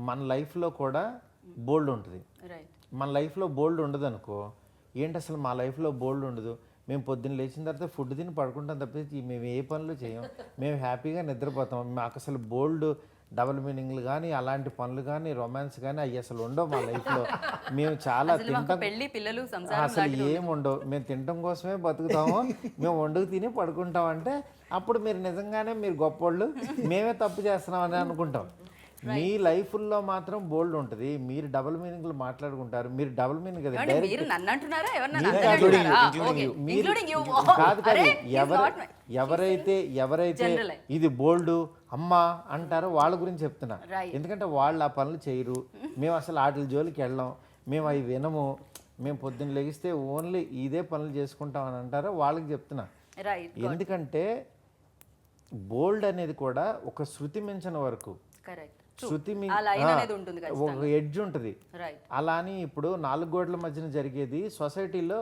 మన లైఫ్లో కూడా బోల్డ్ ఉంటుంది. రైట్. మన లైఫ్లో బోల్డ్ ఉండదు అనుకో, ఏంటి అసలు మా లైఫ్లో బోల్డ్ ఉండదు, మేము పొద్దున్న లేచిన తర్వాత ఫుడ్ తిని పడుకుంటాం తప్పించి మేము ఏ పనులు చేయం, మేము హ్యాపీగా నిద్రపోతాం. మాకు అసలు బోల్డ్ డబుల్ మీనింగ్లు కానీ అలాంటి పనులు కానీ రొమాన్స్ కానీ అవి అసలు ఉండవు మా లైఫ్లో. మేము చాలా తింటాం, పెళ్లి పిల్లలు సంసారం అసలు ఏం ఉండవు. మేము తినడం కోసమే బతుకుతాము, మేము వండుకు తిని పడుకుంటాం. అంటే అప్పుడు మీరు నిజంగానే మీరు గొప్పోళ్ళు, మేమే తప్పు చేస్తున్నామని అనుకుంటాం. మీ లైఫ్లో మాత్రం బోల్డ్ ఉంటుంది, మీరు డబుల్ మీనింగ్లు మాట్లాడుకుంటారు. మీరు డబుల్ మీనింగ్ కదా ఏమండి, మీరు నన్ను అంటున్నారా ఎవరన్నా మీరు నన్ను including అంటున్నారా? you, including Okay, you. మీరు including you. కాదు అరే, కాదు he's not my- ఎవరైతే General. ఇది బోల్డ్ అమ్మా అంటారో వాళ్ళ గురించి చెప్తున్నా. Right. ఎందుకంటే వాళ్ళు ఆ పనులు చేయరు, మేము అసలు వాటి జోలికి వెళ్ళాం, మేము అవి వినము, మేము పొద్దున్న లెగిస్తే ఓన్లీ ఇదే పనులు చేసుకుంటాం అని అంటారో వాళ్ళకి చెప్తున్నా. రైట్, ఎందుకంటే బోల్డ్ అనేది కూడా ఒక శృతి మించిన వరకు, కరెక్ట్. శృతి ఆ లైన్ అనేది ఉంటుంది ఒక ఎడ్జ్ ఉంటుంది. రైట్. అలా అని ఇప్పుడు 4 గోడల మధ్యన జరిగేది సొసైటీలో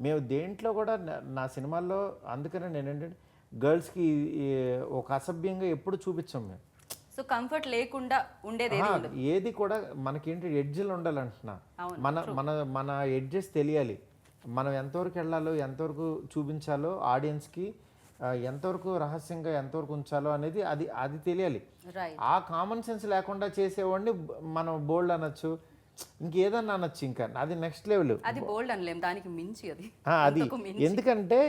మేము దేంట్లో కూడా నా సినిమాల్లో, అందుకనే నేను ఏంటంటే గర్ల్స్కి ఒక అసభ్యంగా ఎప్పుడు చూపించాం మేము. సో కంఫర్ట్ లేకుండా ఉండేది ఏది ఉండదు. ఏది కూడా మనకేంటి ఎడ్జ్లు ఉండాలంటున్నా. అవును, మన మన మన ఎడ్జెస్ తెలియాలి, మనం ఎంతవరకు వెళ్ళాలో, ఎంతవరకు చూపించాలో ఆడియన్స్కి, ఎంతవరకు రహస్యంగా ఎంతవరకు ఉంచాలో అనేది అది తెలియాలి. రైట్. ఆ కామన్ సెన్స్ లేకుండా చేసేవాడిని మనం బోల్డ్ అనొచ్చు, ఇంకేదన్నా అనొచ్చు, ఇంకా అది నెక్స్ట్ లెవెల్. అది బోల్డ్ అనలేం, దానికి మించి అది. అది అంతకు మించి. ఎందుకంటే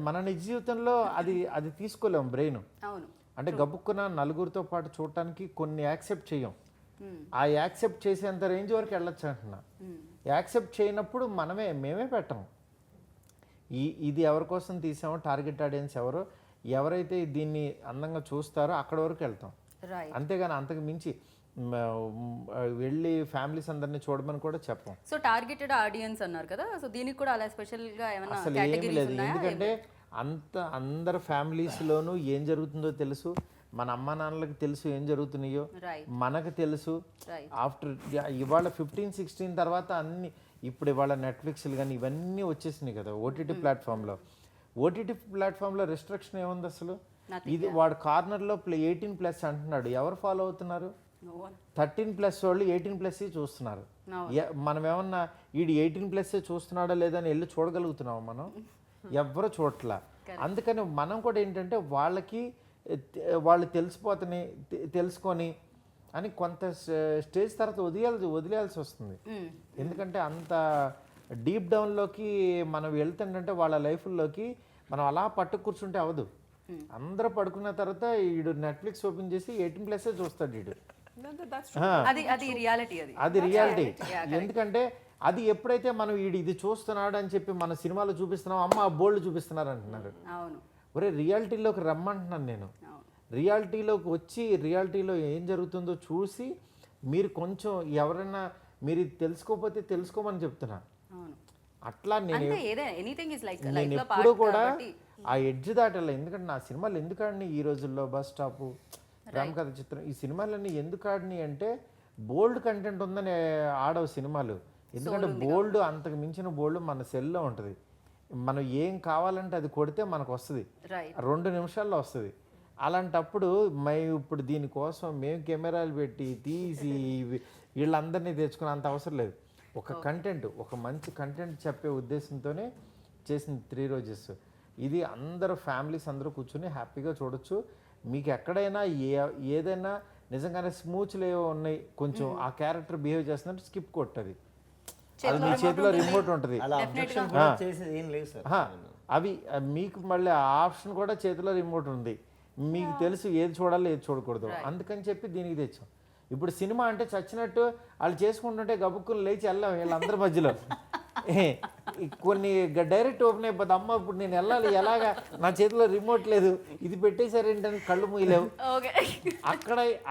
మన నిజ జీవితంలో అది తీసుకోలేము బ్రెయిన్. అవును. అంటే గబుక్కున నలుగురితో పాటు చూడటానికి కొన్ని యాక్సెప్ట్ చేయం. ఆ యాక్సెప్ట్ చేసేంత రేంజ్ వరకు వెళ్ళొచ్చు అంటున్నా. యాక్సెప్ట్ చేయనప్పుడు మేమే పెట్టం. ఇది ఎవరి కోసం తీసామో, టార్గెట్ ఆడియన్స్ ఎవరైతే దీన్ని అందంగా చూస్తారో అక్కడ వరకు వెళ్తాం. రైట్. అంతేగాని అంతకు మించి వెళ్ళి ఫ్యామిలీస్ అందరినీ చూడమని కూడా చెప్పం. సో టార్గెటెడ్ ఆడియన్స్ అన్నారు కదా, సో దీనికి కూడా అలా స్పెషల్ గా ఏమైనా అసలు ఏమీ కేటగిరీస్ లేదు. ఉన్నాయా? ఎందుకంటే అందరు ఫ్యామిలీస్లోనూ ఏం జరుగుతుందో తెలుసు, మన అమ్మ నాన్నలకు తెలుసు ఏం జరుగుతున్నాయో, రైట్. మనకు తెలుసు. రైట్. ఆఫ్టర్ ఇవాళ 15-16 తర్వాత అన్ని, ఇప్పుడు ఇవాళ నెట్ఫ్లిక్స్లు కానీ ఇవన్నీ వచ్చేసినాయి కదా ఓటీటీ ప్లాట్ఫామ్లో. ఓటీటీ ప్లాట్ఫామ్లో రెస్ట్రిక్షన్ ఏముంది అసలు? ఇది వాడు కార్నర్లో 18+ అంటున్నాడు, ఎవరు ఫాలో అవుతున్నారు? 13+ వాళ్ళు 18+ చూస్తున్నారు. మనం ఏమన్నా వీడు 18+ చూస్తున్నాడా లేదా అని వెళ్ళి చూడగలుగుతున్నాం మనం? ఎవ్వరు చూడట్లా. అందుకని మనం కూడా ఏంటంటే వాళ్ళు తెలుసుకొని అని కొంత స్టేజ్ తర్వాత వదిలేయాల్సి వస్తుంది. ఎందుకంటే అంత డీప్ డౌన్లోకి మనం వెళ్తుంటే వాళ్ళ లైఫ్లోకి మనం అలా పట్టు కూర్చుంటే అవ్వదు. అందరూ పడుకున్న తర్వాత వీడు నెట్ఫ్లిక్స్ ఓపెన్ చేసి 18+ చూస్తాడు వీడు. అది రియాలిటీ. అది రియాలిటీ. ఎందుకంటే అది ఎప్పుడైతే మనం ఇది చూస్తున్నాడు అని చెప్పి మన సినిమాలో చూపిస్తున్నాం, అమ్మ ఆ బోల్డ్ చూపిస్తున్నారు అంటున్నారు. అవును. ఒరే రియాలిటీలోకి రమ్మంటున్నాను నేను. రియాలిటీలోకి వచ్చి రియాలిటీలో ఏం జరుగుతుందో చూసి మీరు కొంచెం ఎవరైనా మీరు తెలుసుకోకపోతే తెలుసుకోమని చెప్తున్నా. అట్లా నేను ఎప్పుడు కూడా ఆ ఎడ్జ్ దాటాలి. ఎందుకంటే నా సినిమాలు ఎందుకు ఆడినాయి ఈ రోజుల్లో, బస్ స్టాప్, రామకథ చిత్రం, ఈ సినిమాలన్నీ ఎందుకు ఆడినాయి అంటే బోల్డ్ కంటెంట్ ఉందని ఆడవు సినిమాలు. ఎందుకంటే బోల్డ్, అంతకు మించిన బోల్డ్ మన సెల్లో ఉంటుంది. మనం ఏం కావాలంటే అది కొడితే మనకు వస్తుంది, 2 నిమిషాల్లో వస్తుంది. అలాంటప్పుడు ఇప్పుడు దీనికోసం మేము కెమెరాలు పెట్టి తీసి వీళ్ళందరినీ తెచ్చుకునే అంత అవసరం లేదు. ఒక మంచి కంటెంట్ చెప్పే ఉద్దేశంతోనే చేసిన 3 రోజెస్. ఇది అందరూ ఫ్యామిలీస్ అందరూ కూర్చొని హ్యాపీగా చూడొచ్చు. మీకు ఎక్కడైనా ఏదైనా నిజంగానే స్మూచ్లు ఏవో ఉన్నాయి, కొంచెం ఆ క్యారెక్టర్ బిహేవ్ చేస్తున్నట్టు స్కిప్ కొట్టది, అది మీ చేతిలో రిమోట్ ఉంటుంది. అవి మీకు మళ్ళీ ఆ ఆప్షన్ కూడా చేతిలో రిమోట్ ఉంది, మీకు తెలుసు ఏది చూడాలో ఏది చూడకూడదు. అందుకని చెప్పి దీనికి తెచ్చాం. ఇప్పుడు సినిమా అంటే చచ్చినట్టు వాళ్ళు చేసుకుంటుంటే గబుక్కుని లేచి వెళ్ళాం వీళ్ళందరి మధ్యలో. కొన్ని డైరెక్ట్ ఓపెన్ అయిపోతుంది, అమ్మ ఇప్పుడు నేను వెళ్ళాలి ఎలాగా, నా చేతిలో రిమోట్ లేదు, ఇది పెట్టేశారేంటని కళ్ళు మూయలేవు.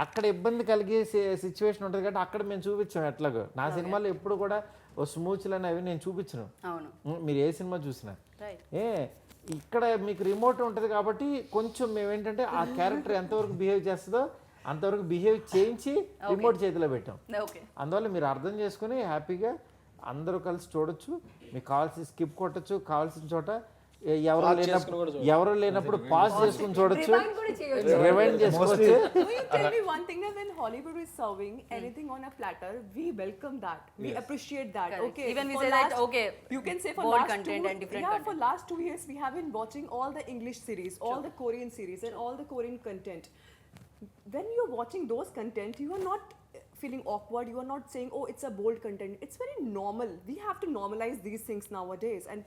అక్కడ ఇబ్బంది కలిగే సిచ్యువేషన్ ఉంటుంది కాబట్టి అక్కడ మేము చూపించాం. ఎట్లాగో నా సినిమాలో ఎప్పుడు కూడా ఓ స్మూచ్లని అవి నేను చూపించను, మీరు ఏ సినిమా చూసినా. ఇక్కడ మీకు రిమోట్ ఉంటుంది కాబట్టి కొంచెం మేము ఏంటంటే ఆ క్యారెక్టర్ ఎంతవరకు బిహేవ్ చేస్తుందో అంతవరకు బిహేవ్ చేయించి రిమోట్ చేతిలో పెట్టాం. అందువల్ల మీరు అర్థం చేసుకుని హ్యాపీగా అందరూ కలిసి చూడొచ్చు. మీకు కావాల్సిన స్కిప్ కొట్టచ్చు, కావాల్సిన చోట ఎవరు లేనప్పుడు పాజ్ చేసుకుని చూడొచ్చు, రివైండ్ చేసుకోవచ్చు. You tell me one thing, that when Hollywood is serving anything on a platter, we welcome that, we appreciate that. Okay, even we say that okay, you can say for bold last content and different content. for last 2 years we have been watching all the English series, all the Korean series and all the Korean content. When you're watching those content, you are not feeling awkward, you are not saying oh it's a bold content. It's very normal. We have to normalize these things nowadays. And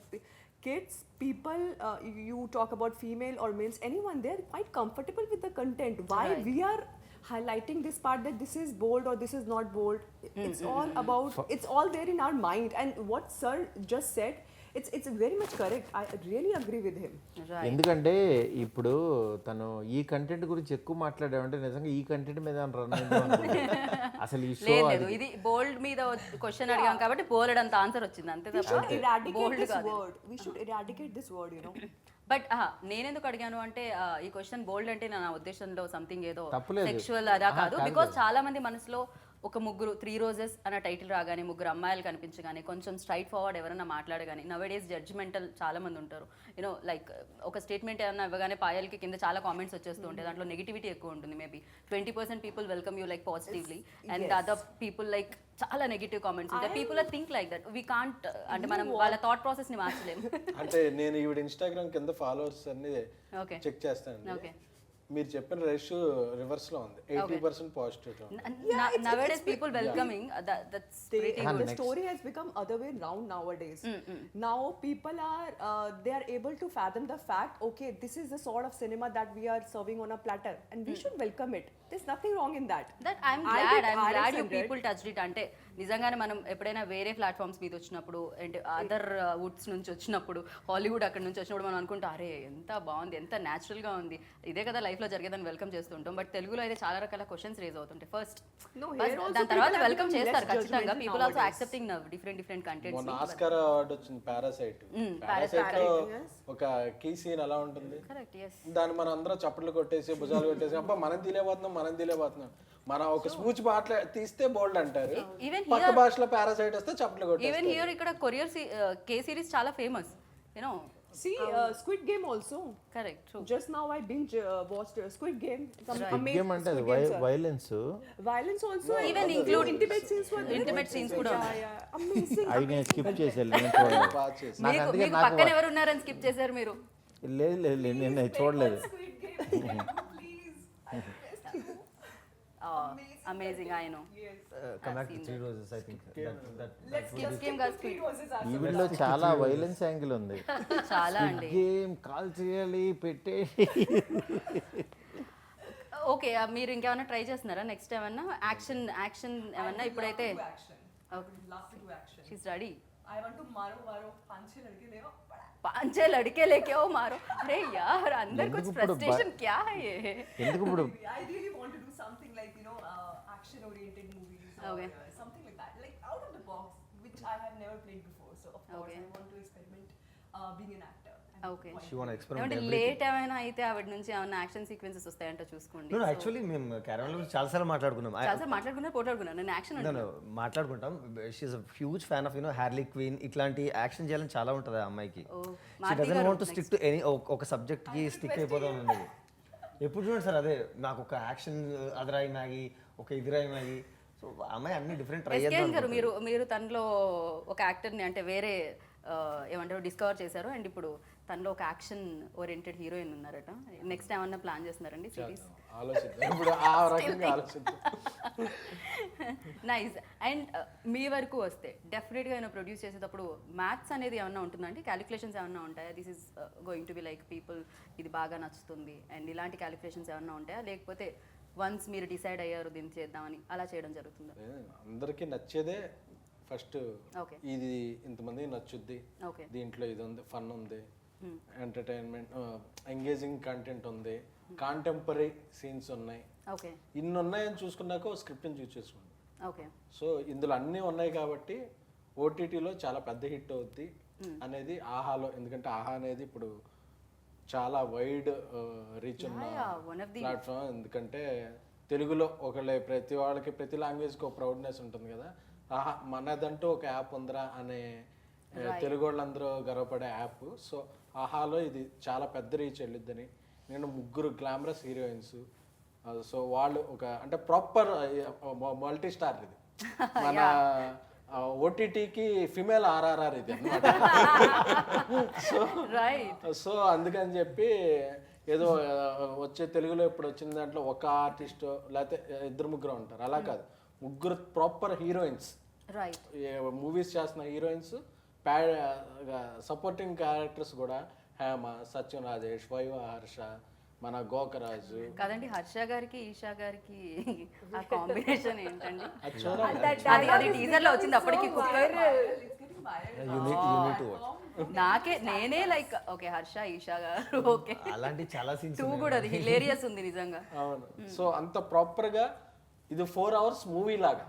kids, people, you talk about female or males, anyone, they're quite comfortable with the content. Why we are highlighting this part that this is bold or this is not bold. It's all about, it's all there in our mind. And what sir just said, it's very much correct. I really agree with him. ఎందుకంటే ఇప్పుడు తను ఈ content గురించి ఎక్కువ మాట్లాడామంటే నిజంగా ఈ content మీద run అసలు ఈ షో లేదు ఇది బోల్డ్ మీద క్వశ్చన్ అడిగాం కాబట్టి బోల్డ్ అంత ఆన్సర్ వచ్చింది అంతే We should తప్ప eradicate బోల్డ్ this కాదు word. We should eradicate this word, you know. But నేనెందుకు అడిగాను అంటే ఈ క్వశ్చన్ బోల్డ్ అంటే నా ఉద్దేశంలో సంథింగ్ ఏదో తప్పులేదు. సెక్షువల్ అదా కాదు బికాజ్ చాలా మంది మనసులో ఒక ముగ్గురు 3 రోజెస్ అన్న టైటిల్ రాగానే ముగ్గురు అమ్మాయిలు కనిపించగానే కొంచెం స్ట్రైట్ ఫార్వర్డ్ ఎవరైనా మాట్లాడగానే నవేడేస్ జడ్జ్మెంటల్ చాలా మంది ఉంటారు యూనో లైక్ ఒక స్టేట్మెంట్ ఏమన్నా ఇవ్వగానే పాయల్కి కింద చాలా కామెంట్స్ వచ్చేస్తూ ఉంటాయి దాంట్లో నెగిటివిటీ ఎక్కువ ఉంటుంది maybe 20% people welcome you like positively and other people like చాలా నెగిటివ్ కామెంట్స్ ఉంటాయి people are think like that we can't అంటే మనం వాళ్ళ థాట్ ప్రాసెస్ ని మార్చలేము అంటే నేను ఈవిడ ఇన్స్టాగ్రామ్ కింద ఫాలోవర్స్ అన్ని ఓకే చెక్ చేస్తానండి ఓకే మీరు చెప్పిన రేషియో రివర్స్ లో ఉంది 80% positive nowadays people welcoming that's pretty good. The story has become other way round nowadays. Now people are they are able to fathom the fact, okay, this is the sort of cinema that we are serving on a platter and we should welcome it. There's nothing wrong in that. That I'm I glad did I'm glad you 600. People touched it అంటే నిజంగానే మనం ఎప్పుడైనా వేరే platforms మీద వచ్చినప్పుడు అంటే other Woods నుంచి వచ్చినప్పుడు హాలీవుడ్ అక్కడ నుంచి వచ్చినప్పుడు మనం అనుకుంటాం అరే ఎంత బాగుంది ఎంత natural గా ఉంది ఇదే కదా life లో జరిగేదని వెల్కమ్ చేస్తుంటాం బట్ తెలుగులో అయితే చాలా రకాల క్వశ్చన్స్ రేజ్ అవుతుంటాయి ఫస్ట్ No, here also దాని తర్వాత people are వెల్కమ్ becoming చేస్తారు less ఖచ్చితంగా judgmental people also nowadays. Accepting different contents మొన్న ఆస్కార్ అవార్డు వచ్చింది పారాసైట్ పారాసైట్ లో ఒక కీ సీన్ ఎలా ఉంటుంది కరెక్ట్ ఎస్ దాన్ని మనం అందరం చప్పట్లు కొట్టేసి భుజాలు కొట్టేసి అబ్బా మనం తీలేపోతున్నాం మన ఒక స్పూచ్ తీస్తే బోల్డ్ అంటారు Even పక్క భాషలో పారాసైట్ వస్తే చప్పట్లు కొట్టేస్తారు ఈవెన్ హియర్ ఇక్కడ కొరియర్ కే సిరీస్ చాలా famous you know See, Squid Game also. Correct true Just now I binge watched Squid Game. Some amazing game అంటే అది Squid Game, sir. Violence Violence also. Even and include intimate scenes were there. intimate scenes కూడా Yeah. Amazing. అవి నేను skip చేసాను నేను చూడలేదు బాగా చేసి నాకు మీకు అందుకే మీకు నాకు పక్కన ఎవరు ఉన్నారని స్కిప్ చేశారు మీరు లేదు నేను అది చూడలేదు Squid Game. Please. Amazing I know come back to 3 roses, I think. Let's Skip just game stick guys, to 3 quick. roses as ఈ వీడియోలో చాలా వైలెన్స్ యాంగిల్ ఉంది చాలా అండి గేమ్ కాల్ చేయాలి పెట్టే ఓకే మీరు ఇంకేమైనా ట్రై చేస్తున్నారా నెక్స్ట్ ఏమన్నా యాక్షన్ ఏమన్నా ఇప్పుడైతే do action. I would love to do action. She's ready I want to maro panche ladke leo. पांचे लड़के लेके आओ मारो अरे यार अंदर कुछ ఎందుకు ఇప్పుడు फ्रस्ट्रेशन क्या है ये ఎందుకు ఇప్పుడు I really want to do something like, you know, action oriented movies or Okay. something like that, like out of the box, which I have never played before. So of course Okay. I want to experiment being an actor. Okay She wanna experiment ఏమంటే everything. Late ఏమైనా అయితే ఆవిడ నుంచి ఏమైనా action sequences వస్తాయంటో చూసుకోండి No, actually మేము caravan లో చాలాసార్లు మాట్లాడుకున్నాం చాలా మాట్లాడుకున్నారు పోట్లాడుకున్నారు నేను యాక్షన్ No, మాట్లాడుకుంటాం she is a huge fan of Harley Quinn ఇట్లాంటి యాక్షన్ చేయాలని చాలా ఉంటుంది ఆ అమ్మాయికి she doesn't want to stick to any ఒక సబ్జెక్ట్ కి స్టిక్ అయిపోదాం ఉన్నది ఎప్పుడు చూడండి సార్ అదే నాకు ఒక యాక్షన్ అదరాయి మ్యాగీ ఒక ఇదిరాయి మ్యాగీ సో అమ్మాయి అన్ని డిఫరెంట్ ట్రై ఎస్కేఎన్ గారు మీరు తనలో ఒక యాక్టర్ని అంటే వేరే ఏమంటారు డిస్కవర్ చేశారు అండ్ ఇప్పుడు తనలో ఒక యాక్షన్ ఓరియంటెడ్ హీరోయిన్ ఉన్నారట నెక్స్ట్ ఏమన్నా ప్లాన్ చేస్తున్నారండి సిరీస్ ఆలోచిద్దాం ఇప్పుడు ఆ రకంగా ఆలోచిద్దాం నైస్ అండ్ మీ వరకు వస్తే డెఫినెట్గా నేను ప్రొడ్యూస్ చేసేటప్పుడు మ్యాథ్స్ అనేది ఏమన్నా ఉంటుందండి క్యాలిక్యులేషన్స్ ఏమన్నా ఉంటాయా this is going to be like people ఇది బాగా నచ్చుతుంది అండ్ ఇలాంటి క్యాలిక్యులేషన్స్ ఏమన్నా ఉంటాయా లేకపోతే వన్స్ మీరు డిసైడ్ అయ్యారు దీన్ని చేద్దామని అలా చేయడం జరుగుతుందా అందరికీ నచ్చేదే ఫస్ట్ Okay. ఇది ఇంతమందికి నచ్చుద్ది ఓకే దీంట్లో ఇది ఉంది ఫన్ ఉంది ఎంటర్టైన్మెంట్ ఎంగేజింగ్ కంటెంట్ ఉంది కాంటెంపరీ సీన్స్ ఉన్నాయి ఓకే ఇన్ని ఉన్నాయని చూసుకున్నాక స్క్రిప్ట్ని చూస్ చేసుకోండి ఓకే సో ఇందులో అన్నీ ఉన్నాయి కాబట్టి ఓటీటీలో చాలా పెద్ద హిట్ అవుద్ది అనేది ఆహాలో ఎందుకంటే ఆహా అనేది ఇప్పుడు చాలా వైడ్ రీచ్ ఉన్న one of the ప్లాట్ఫామ్ ఎందుకంటే తెలుగులో ప్రతి వాళ్ళకి ప్రతి లాంగ్వేజ్కి ఒక ప్రౌడ్నెస్ ఉంటుంది కదా ఆహా మనదంటూ ఒక యాప్ ఉందిరా అనే తెలుగు వాళ్ళందరూ గర్వపడే యాప్ సో ఆహాలో ఇది చాలా పెద్ద రీచ్ వెళ్ళిద్దని నేను 3 గ్లామరస్ హీరోయిన్స్ సో వాళ్ళు ఒక అంటే ప్రాపర్ మల్టీ స్టార్ ఇది మన ఓటీటీకి ఫిమేల్ ఆర్ఆర్ఆర్ ఇది అన్నమాట రైట్ సో అందుకని చెప్పి ఏదో వచ్చే తెలుగులో ఇప్పుడు వచ్చిన దాంట్లో ఒక ఆర్టిస్ట్ లేకపోతే 2-3 ఉంటారు అలా కాదు 3 ప్రాపర్ హీరోయిన్స్ రైట్ మూవీస్ చేస్తున్న హీరోయిన్స్ సపోర్టింగ్ క్యారెక్టర్స్ కూడా హేమ సత్యం రాజేష్ వైవ హర్ష మన గోకరాజు. కాదండి, హర్ష గారికి ఈషా గారికి ఆ కాంబినేషన్ ఏంటండి? అది చూడాలి. అది టీజర్ లో వచ్చింది అప్పటికి కుక్కర్. నేనే లైక్ ఓకే హర్ష ఈషా గారు ఓకే, అలాంటి చాలా సీన్స్ 2 కూడా అది హిలేరియస్ ఉంది నిజంగా. అవును. సో అంత ప్రాపర్ గా ఇది 4 hours మూవీ లాగా,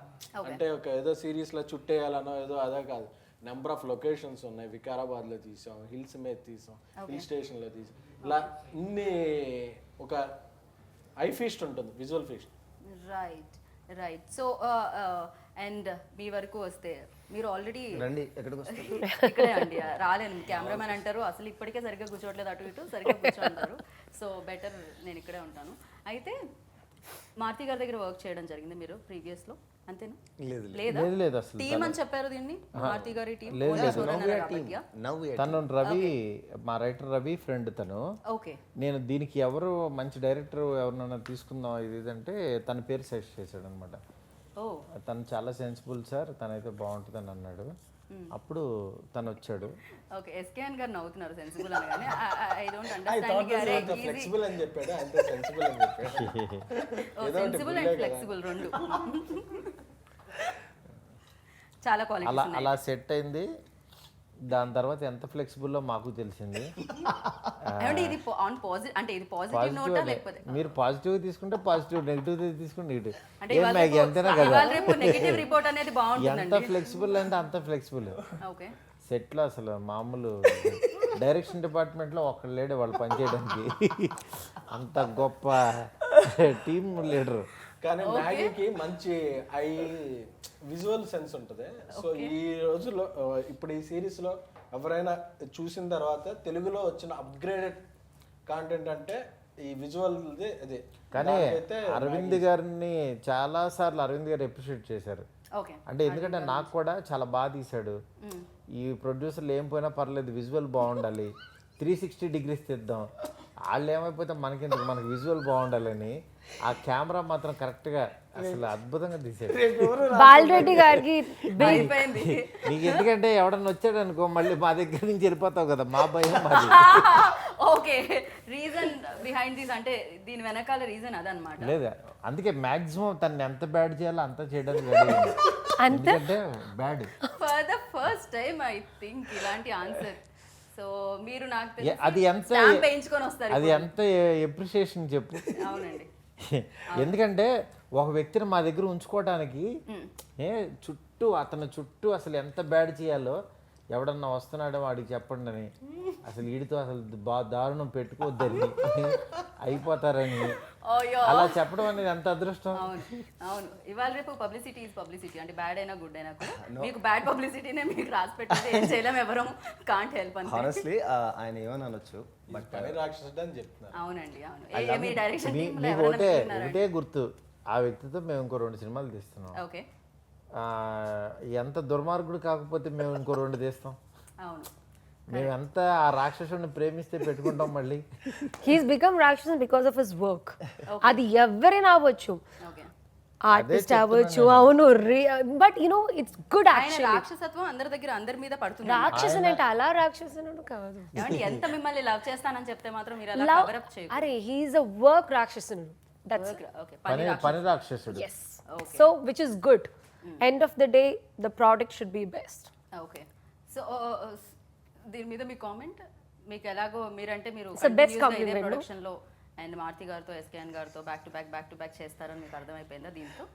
అంటే ఒక ఏదో సిరీస్ లో చుట్టేయాలనో ఏదో అదే కాదు. నెంబర్ ఆఫ్ లొకేషన్స్ ఉన్నాయి. వికారాబాద్ లో తీసాం, హిల్స్ మీద తీసాం, హిల్ స్టేషన్ లో తీసాం. ఇలా ఇన్ని ఒక ఐ ఫీస్ట్ ఉంటుంది, visual feast. Right. So and మీ వరకు వస్తే మీరు ఆల్రెడీ రండి, ఎక్కడికి వస్తారు? ఇక్కడే అండి, రాలేను. కెమెరామెన్ అంటారు అసలు ఇప్పటికే సరిగ్గా కూర్చోవట్లేదు, అటు ఇటు సరిగ్గా కూర్చోంటారు. సో బెటర్ నేను ఇక్కడే ఉంటాను. అయితే మారుతి గారి దగ్గర వర్క్ చేయడం జరిగింది మీరు ప్రీవియస్ లో, అంతేనా? లేదా లేదు అసలు. టీమ్ అని చెప్పారు దీన్ని, మారుతి గారి టీమ్. తను రవి, మా రైటర్ రవి ఫ్రెండ్ తను. ఓకే. నేను దీనికి ఎవరు మంచి డైరెక్టర్ ఎవరినైనా తీసుకుందాం ఇది అంటే తన పేరు సజెస్ట్ చేశాడు అనమాట. ఓ తను చాలా సెన్సిబుల్ సార్, తనైతే బాగుంటుందని అన్నాడు. అప్పుడు తను వచ్చాడు. ఓకే. ఎస్కేఎన్ గారు నవ్వుతున్నారు సెన్సిబుల్ అనగానే. I don't understand. ఫ్లెక్సిబుల్ అని చెప్పాడు, అంతే సెన్సిబుల్ అని చెప్పాడు. సెన్సిబుల్ అండ్ ఫ్లెక్సిబుల్ రెండు చాలా క్వాలిటీస్ అలా సెట్ అయింది. దాని తర్వాత ఎంత ఫ్లెక్సిబుల్లో మాకు తెలిసింది. ఏమండి ఇది ఆన్ పాజిటివ్, అంటే ఇది పాజిటివ్ నోటా లేకపోతే మీరు పాజిటివ్ తీసుకుంటే పాజిటివ్, నెగిటివ్ తీసుకుంటే నెగిటివ్. అంటే ఎంతైనా కదా, రేపు నెగటివ్ రిపోర్ట్ అనేది బాగుంటుందండి. ఎంత ఫ్లెక్సిబుల్ అంటే అంత ఫ్లెక్సిబుల్. ఓకే. సెట్లో అసలు మామూలు డైరెక్షన్ డిపార్ట్మెంట్లో ఒక్కడు లేడు వాళ్ళు పనిచేయడానికి. అంత గొప్ప టీమ్ లీడర్. కానీ మ్యాగీకి మంచి ఐ విజువల్ సెన్స్ ఉంటుంది. సో ఈ రోజుల్లో ఇప్పుడు ఈ సిరీస్లో ఎవరైనా చూసిన తర్వాత తెలుగులో వచ్చిన అప్గ్రేడెడ్ కాంటెంట్ అంటే ఈ విజువల్ అదే. కానీ అరవింద్ గారిని చాలా సార్లు అరవింద్ గారు అప్రిషియేట్ చేశారు. ఓకే. అంటే ఎందుకంటే నాకు కూడా చాలా బాగా తీశాడు. ఈ ప్రొడ్యూసర్లు ఏం పోయినా పర్లేదు, విజువల్ బాగుండాలి, 360 degrees తీద్దాం, వాళ్ళు ఏమైపోతే మనకెందుకు, మనకి విజువల్ బాగుండాలని ఆ కెమెరా మాత్రం కరెక్ట్గా అసలు అద్భుతంగా తీసాడు. బాలరెడ్డి గారికి నీకు ఎందుకంటే ఎవడన్నా వచ్చాడు అనుకో మళ్ళీ మా దగ్గర నుంచి వెళ్ళిపోతావు కదా, మా భయం మాది. ఓకే. రీజన్ బిహైండ్ దిస్ అంటే దీని వెనకాల రీజన్ అదనమాట. లేదా అందుకే మాక్సిమం తను ఎంత బ్యాడ్ చేయాలో అంత చేయడానికి రెడీ. ఎందుకంటే bad for the first time I think ఇలాంటి ఆన్సర్. సో మీరు నాకు అది ఎంత వేయించుకొని వస్తారు. అది ఎంత ఎప్రిషియేషన్ చెప్పు. అవునండి. ఎందుకంటే ఒక వ్యక్తిని మా దగ్గర ఉంచుకోవడానికి అతని చుట్టూ అసలు ఎంత బ్యాడ్ చేయాలో, ఎవడన్నా వస్తున్నాడో వాడికి చెప్పండి అని, అసలు వీడితో అసలు దారుణం పెట్టుకోవద్దని, అయిపోతారని అలా చెప్పడం అనేది ఎంత అదృష్టం. అవును. ఇవాళ రేపు పబ్లిసిటీ ఈజ్ పబ్లిసిటీ, అంటే బ్యాడ్ అయినా గుడ్ అయినా కూడా మీకు బ్యాడ్ పబ్లిసిటీనే మీకు రాసి పెట్టితే ఏం చేయలేం, ఎవరం కాంట్ హెల్ప్ అని. హానెస్ట్లీ ఆయన ఏమని అనొచ్చు, బట్ పని రాక్షసుడు అని చెప్తున్నారు. అవునండి. అవును. మీ డైరెక్షన్ మీకు ఒకటే గుర్తు, ఆ వ్యక్తితో మేము ఇంకో 2 సినిమాలు తీస్తున్నాం. ఓకే. ఎంత దుర్మార్గుడు కాకపోతే మేము ఇంకో 2 తీస్తాం. అవును. మేమంతా ఆ రాక్షసుడిని ప్రేమిస్తే పెట్టుకుంటాం మళ్ళీ. He's become Ratsasan because of his work. అది ఎవరైనా అవ్వచ్చు, ఓకే. ఆర్టిస్ట్ అవ్వచ్చు. అవును. But you know it's good ఆయన యాక్చువల్లీ. రాక్షసత్వం అందరి మీద పడుతుంది. రాక్షసన్ అంటే అలా రాక్షసనుడు కాదు. ఏమండి ఎంత మిమ్మల్ని లవ్ చేస్తానని చెప్తే మాత్రం మీరు అలా కవర్ అప్ చేయరు. అరే హీఈస్ అ వర్క్ రాక్షసనుడు. That's okay. పని రాక్షసుడు. yes. So which is good. End of the day the product should be best. Okay. So దీని మీద మీ కామెంట్, మీకు ఎలాగో మీరంటే మీరు best compliment, ప్రొడక్షన్ లో అండ్ మారుతి గారితో ఎస్కేఎన్ గారితో బ్యాక్ టు బ్యాక్ చేస్తారని మీకు అర్థమైపోయిందా? దీంతో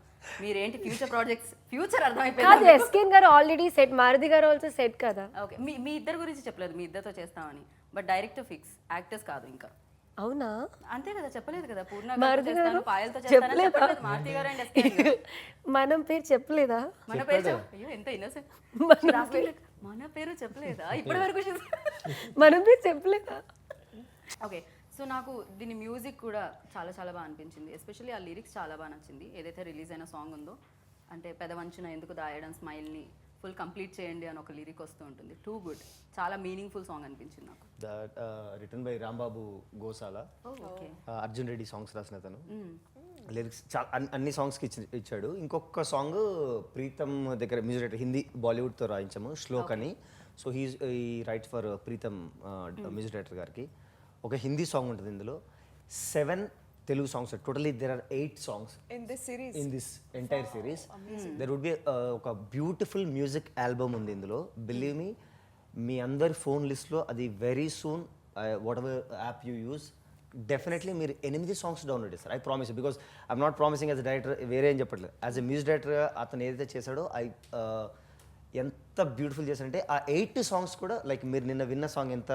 మీరేంటి ఫ్యూచర్ ప్రాజెక్ట్స్ ఫ్యూచర్ అర్థమైపోయిందా? కాదు, ఎస్కేఎన్ గారు ఆల్రెడీ సెట్, మారుతి గారు ఆల్సో సెట్ కదా. ఓకే. మీ ఇద్దరు గురించి చెప్పలేదు, మీ ఇద్దరితో చేస్తామని, బట్ డైరెక్టర్ ఫిక్స్, యాక్టర్స్ కాదు ఇంకా. అవునా? అంతే కదా, చెప్పలేదు కదా. పూర్ణ మారుతి గారు చేస్తాను, పాయలతో చేస్తాను చెప్పలేదు. మారుతి గారు అండ్ ఎస్కేఎన్ గారు. మనం పేరు చెప్పలేదా? మన పేరు అయ్యో ఎంత ఇన్నోసెంట్. మన పేరు చెప్పలేదా ఇప్పటి వరకు? మనం పేరు చెప్పలేదా? ఓకే. సో నాకు దీని మ్యూజిక్ కూడా చాలా చాలా బాగా అనిపించింది. ఎస్పెషల్లీ ఆ లిరిక్స్ చాలా బాగా నచ్చింది. ఏదైతే రిలీజ్ అయిన సాంగ్ ఉందో, అంటే పెదవంచున ఎందుకు దాయడం స్మైల్ని ఫుల్ కంప్లీట్ చేయండి అని ఒక లిరిక్ వస్తూ ఉంటుంది. టూ గుడ్, చాలా మీనింగ్ఫుల్ సాంగ్ అనిపించింది నాకు. Written by Rambabu Gosala, okay. Arjun Reddy songs రాసిన తను. లిరిక్స్ చాలా అన్ని సాంగ్స్కి ఇచ్చాడు. ఇంకొక సాంగ్ ప్రీతం దగ్గర మ్యూజిక్ డైరెక్టర్, హిందీ బాలీవుడ్తో రాయించాము, శ్లోక్ అని. సో ఈ rights for Pritam music director గారికి. ఒక హిందీ సాంగ్ ఉంటుంది ఇందులో. 7 Telugu songs. Totally there are 8 songs In this series. in this entire series. There would be ఒక బ్యూటిఫుల్ మ్యూజిక్ ఆల్బమ్ ఉంది ఇందులో. బిలీవ్ మీ, మీ అందరి ఫోన్ లిస్ట్లో అది very soon, what ever app you use, definitely మీరు 8 songs download చేస్తారు. I promise, because I'm not promising as a director, వేరే ఏం చెప్పట్లేదు. యాజ్ ఎ మ్యూజిక్ డైరెక్టర్గా అతను ఏదైతే చేశాడో ఎంత బ్యూటిఫుల్ చేశారంటే ఆ 8 సాంగ్స్ కూడా లైక్ మీరు నిన్న విన్న సాంగ్ ఎంత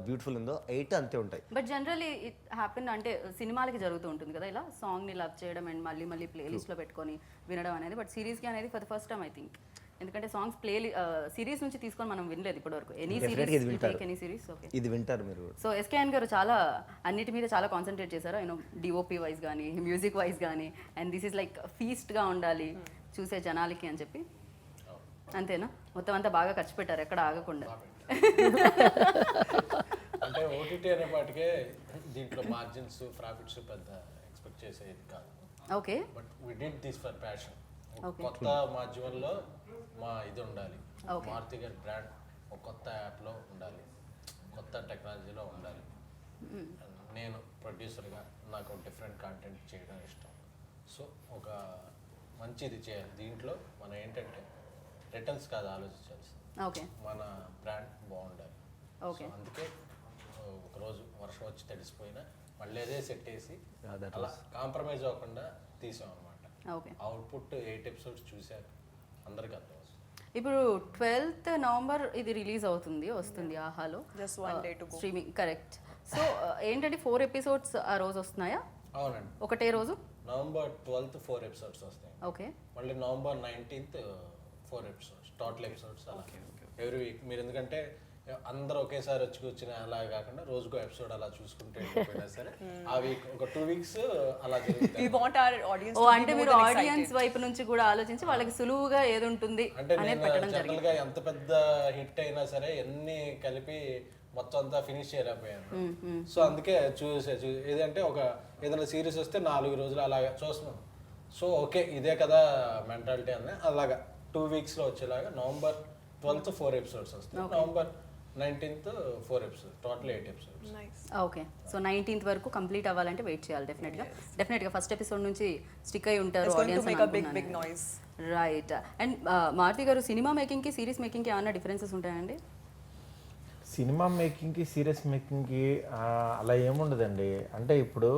బ్యూటిఫుల్ ఉందో 8 అంతే ఉంటాయి. బట్ జనరలీ ఇట్ హ్యాపెన్ అంటే సినిమాలకి జరుగుతూ ఉంటుంది కదా ఇలా సాంగ్ని లవ్ చేయడం అండ్ మళ్ళీ మళ్ళీ ప్లేలిస్ట్లో పెట్టుకొని వినడం అనేది. బట్ సిరీస్కి అనేది for the first time I think. ఎందుకంటే సాంగ్స్ సిరీస్ నుంచి తీసుకొని మనం వినలేదు ఇప్పటివరకు. ఎనీ Definitely ఇది వింటారు. Series, any series. ఓకే, ఇది వింటారు మీరు. సో ఎస్కేఎన్ గారు చాలా అన్నిటి మీద చాలా కాన్సన్ట్రేట్ చేశారు. యూనో డిఓపి వైజ్ కానీ మ్యూజిక్ వైజ్ కానీ, అండ్ దిస్ ఈజ్ లైక్ ఫీస్ట్గా ఉండాలి చూసే జనాలకి అని చెప్పి. అంతేనా? మొత్తం అంతా బాగా ఖర్చు పెట్టారు ఎక్కడ ఆగకుండా. అంటే ఓటీటీ అనే పాటికే దీంట్లో మార్జిన్స్ ప్రాఫిట్స్ పెద్ద ఎక్స్పెక్ట్ చేసేది కాదు. Okay, but we did this for passion. Okay. కొత్త మాధ్యమంలో మా ఇది ఉండాలి, Okay. మారుతి గారి బ్రాండ్ ఒక కొత్త యాప్లో ఉండాలి, కొత్త టెక్నాలజీలో ఉండాలి. నేను ప్రొడ్యూసర్గా నాకు డిఫరెంట్ కాంటెంట్ చేయడం ఇష్టం. సో ఒక మంచిది చేయాలి. దీంట్లో మనం ఏంటంటే రిటర్న్స్ కాదు ఆలోచించాల్సింది, ఓకే, మన బ్రాండ్ బాగుండాలి. Okay. సో అందుకే ఒకరోజు వర్షం వచ్చి తడిసిపోయినా మళ్ళీ అదే సెట్ వేసి that అలా కాంప్రమైజ్ అవ్వకుండా తీసాం అనమాట. ఓకే. అవుట్పుట్ 8 ఎపిసోడ్స్ చూశారు, అందరికీ అర్థం అవుతుంది. ఇప్పుడు 12th నవంబర్ ఇది రిలీజ్ వస్తుంది ఆహాలో. Just one day to go. Streaming, correct. So ఏంటంటే 4 ఎపిసోడ్స్ ఆ రోజు వస్తున్నాయా? అవునండి, ఒకటే రోజు? నవంబర్ 12th 4 ఎపిసోడ్స్ వస్తాయి. ఓకే, మళ్ళీ November 19th 4 episodes, total episodes అలా ఎవ్రీ వీక్. మీరు ఎందుకంటే అందరూ ఒకేసారి వచ్చి కూర్చుని అలా కాకుండా రోజుకో ఎపిసోడ్ అలా చూసుకుంటే వెళ్ళిపోయినా సరే ఆ వీక్ ఒక 2 weeks అలా We జరుగుతుంది. want our audience ఓ to అంటే be more మీరు than ఆడియన్స్ excited. వైపు నుంచి కూడా ఆలోచించి వాళ్ళకి సులువుగా ఏది ఉంటుంది అంటే అనేది నేను పెట్టడం జనరల్ జరిగింది. గా ఎంత పెద్ద హిట్ అయినా సరే ఎన్ని కలిపి మొత్తం అంతా ఫినిష్ చేయలేకపోయాను. సో అందుకే ఏదంటే ఒక ఏదైనా సిరీస్ వస్తే 4 రోజులు అలాగా చూస్తున్నాం. సో ఓకే ఇదే కదా మెంటాలిటీ అని అలాగా 2 weeks లో వచ్చేలాగా నవంబర్ 12th 4 ఎపిసోడ్స్ వస్తాయి, November 19th 4 episodes, total 8 episodes. Nice. Okay, so 19th వరకు కంప్లీట్ అవ్వాలంటే వెయిట్ చేయాలి డెఫినెట్గా ఫస్ట్ ఎపిసోడ్ నుంచి స్టిక్ అయి ఉంటారు It's going to audience. make a big noise. Right. And Maruti garu cinema మేకింగ్కి series మేకింగ్కి ఏమన్నా డిఫరెన్సెస్ ఉంటాయండి? సినిమా మేకింగ్కి సీరియస్ మేకింగ్కి అలా ఏముండదండి. అంటే ఇప్పుడు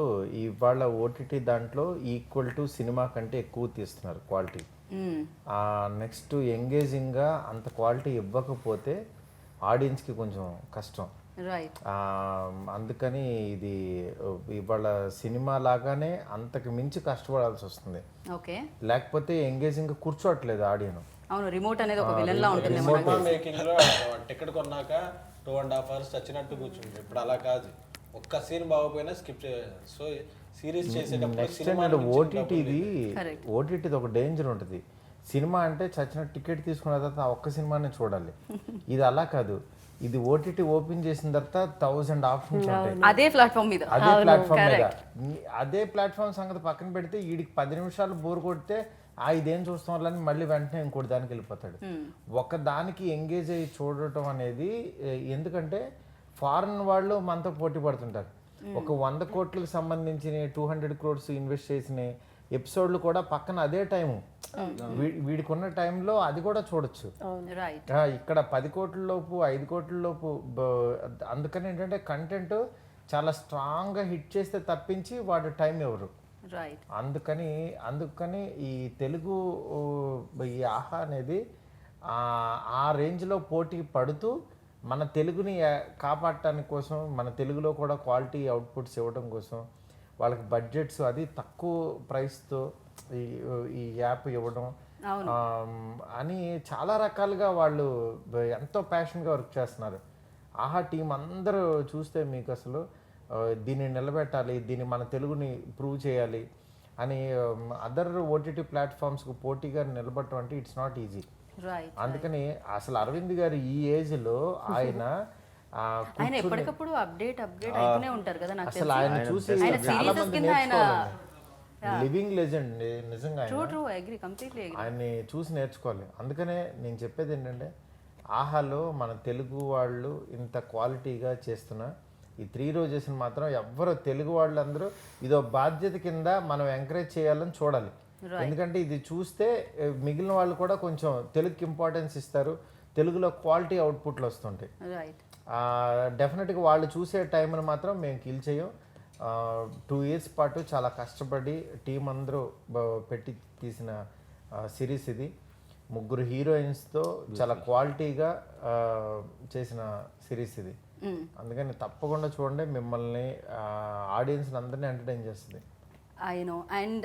ఇవాళ ఓటీటీ దాంట్లో ఈక్వల్ టు సినిమా కంటే ఎక్కువ తీస్తున్నారు క్వాలిటీ. నెక్స్ట్ ఎంగేజింగ్గా అంత క్వాలిటీ ఇవ్వకపోతే ఆడియన్స్కి కొంచెం కష్టం. రైట్. అందుకని ఇది ఇవాళ సినిమా లాగానే అంతకు మించి కష్టపడాల్సి వస్తుంది. ఓకే, లేకపోతే ఎంగేజింగ్గా కూర్చోవట్లేదు ఆడియన్. అవును, రిమోట్ అనేది ఒక విలన్ లా ఉంటుంది. సినిమా మేకింగ్ లో టికెట్ కొన్నాక 2.5 hours చచ్చినట్టు కూర్చుంది. ఇప్పుడు అలా కాదు, ఒక్క సీన్ బాగోపోయినా స్కిప్ చేయాలి. సో సిరీస్ చేసేటప్పుడు నెక్స్ట్ అండ్ ఓటీటీది Correct. ఓటీటీది ఒక డేంజర్ ఉంటుంది. సినిమా అంటే చచ్చిన టికెట్ తీసుకున్న తర్వాత ఆ ఒక్క సినిమానే చూడాలి. ఇది అలా కాదు, ఇది ఓటీటీ ఓపెన్ చేసిన తర్వాత 1000 ఆప్షన్స్ ఉంటాయి అదే ప్లాట్ఫామ్ మీద. అదే ప్లాట్ఫామ్ మీద. అదే ప్లాట్ఫామ్ సంగతి పక్కన పెడితే వీడికి 10 నిమిషాలు బోర్ కొడితే ఇదేం చూస్తాం వాళ్ళని మళ్ళీ వెంటనే ఇంకోటి దానికి వెళ్ళిపోతాడు. ఒక దానికి ఎంగేజ్ అయ్యి చూడటం అనేది ఎందుకంటే ఫారెన్ వాళ్ళు మనతో పోటీ పడుతుంటారు. ఒక 100 కోట్లకు సంబంధించిన 200 crores ఇన్వెస్ట్ చేసిన ఎపిసోడ్లు కూడా పక్కన అదే టైము వీడికి ఉన్న టైంలో అది కూడా చూడొచ్చు. రైట్. ఇక్కడ 10 కోట్ల లోపు 5 కోట్ల లోపు అందుకని ఏంటంటే కంటెంట్ చాలా స్ట్రాంగ్గా హిట్ చేస్తే తప్పించి వాడు టైం ఎవరు. రైట్. అందుకని ఈ తెలుగు ఈ ఆహా అనేది ఆ రేంజ్లో పోటీ పడుతూ మన తెలుగుని కాపాడటానికి కోసం, మన తెలుగులో కూడా క్వాలిటీ అవుట్పుట్స్ ఇవ్వడం కోసం వాళ్ళకి బడ్జెట్స్ అది తక్కువ ప్రైస్తో ఈ యాప్ ఇవ్వడం అని చాలా రకాలుగా వాళ్ళు ఎంతో ప్యాషన్గా వర్క్ చేస్తున్నారు. ఆహా టీం అందరూ చూస్తే మీకు అసలు దీన్ని నిలబెట్టాలి, దీన్ని మన తెలుగుని ప్రూవ్ చేయాలి అని అదర్ ఓటీటీ ప్లాట్ఫామ్స్కి పోటీగా నిలబడటం అంటే ఇట్స్ నాట్ ఈజీ. అందుకని అసలు అరవింద్ గారు ఈ ఏజ్లో ఆయన ఎప్పటికప్పుడు అప్డేట్ అవుతూనే ఉంటారు కదా. నాకు అసలు ఆయన చూసి చాలా మంది నేర్చుకోవాలి. లివింగ్ లెజెండ్ నిజంగా ఆయన్ని చూసి నేర్చుకోవాలి. అందుకనే నేను చెప్పేది ఏంటంటే ఆహాలో మన తెలుగు వాళ్ళు ఇంత క్వాలిటీగా చేస్తున్న ఈ 3 రోజెస్ని మాత్రం ఎవ్వరు తెలుగు వాళ్ళందరూ ఇదో బాధ్యత కింద మనం ఎంకరేజ్ చేయాలని చూడాలి. ఎందుకంటే ఇది చూస్తే మిగిలిన వాళ్ళు కూడా కొంచెం తెలుగుకి ఇంపార్టెన్స్ ఇస్తారు, తెలుగులో క్వాలిటీ అవుట్పుట్లు వస్తుంటాయి. రైట్. డెఫినెట్గా వాళ్ళు చూసే టైంని మాత్రం మేము కిల్ చేయం. 2 years పాటు చాలా కష్టపడి టీం అందరూ పెట్టి తీసిన సిరీస్ ఇది. 3 హీరోయిన్స్తో చాలా క్వాలిటీగా చేసిన సిరీస్ ఇది. అందుకని తప్పకుండా చూడండి, మిమ్మల్ని ఆడియన్స్ని అందరినీ ఎంటర్టైన్ చేస్తుంది. I know. And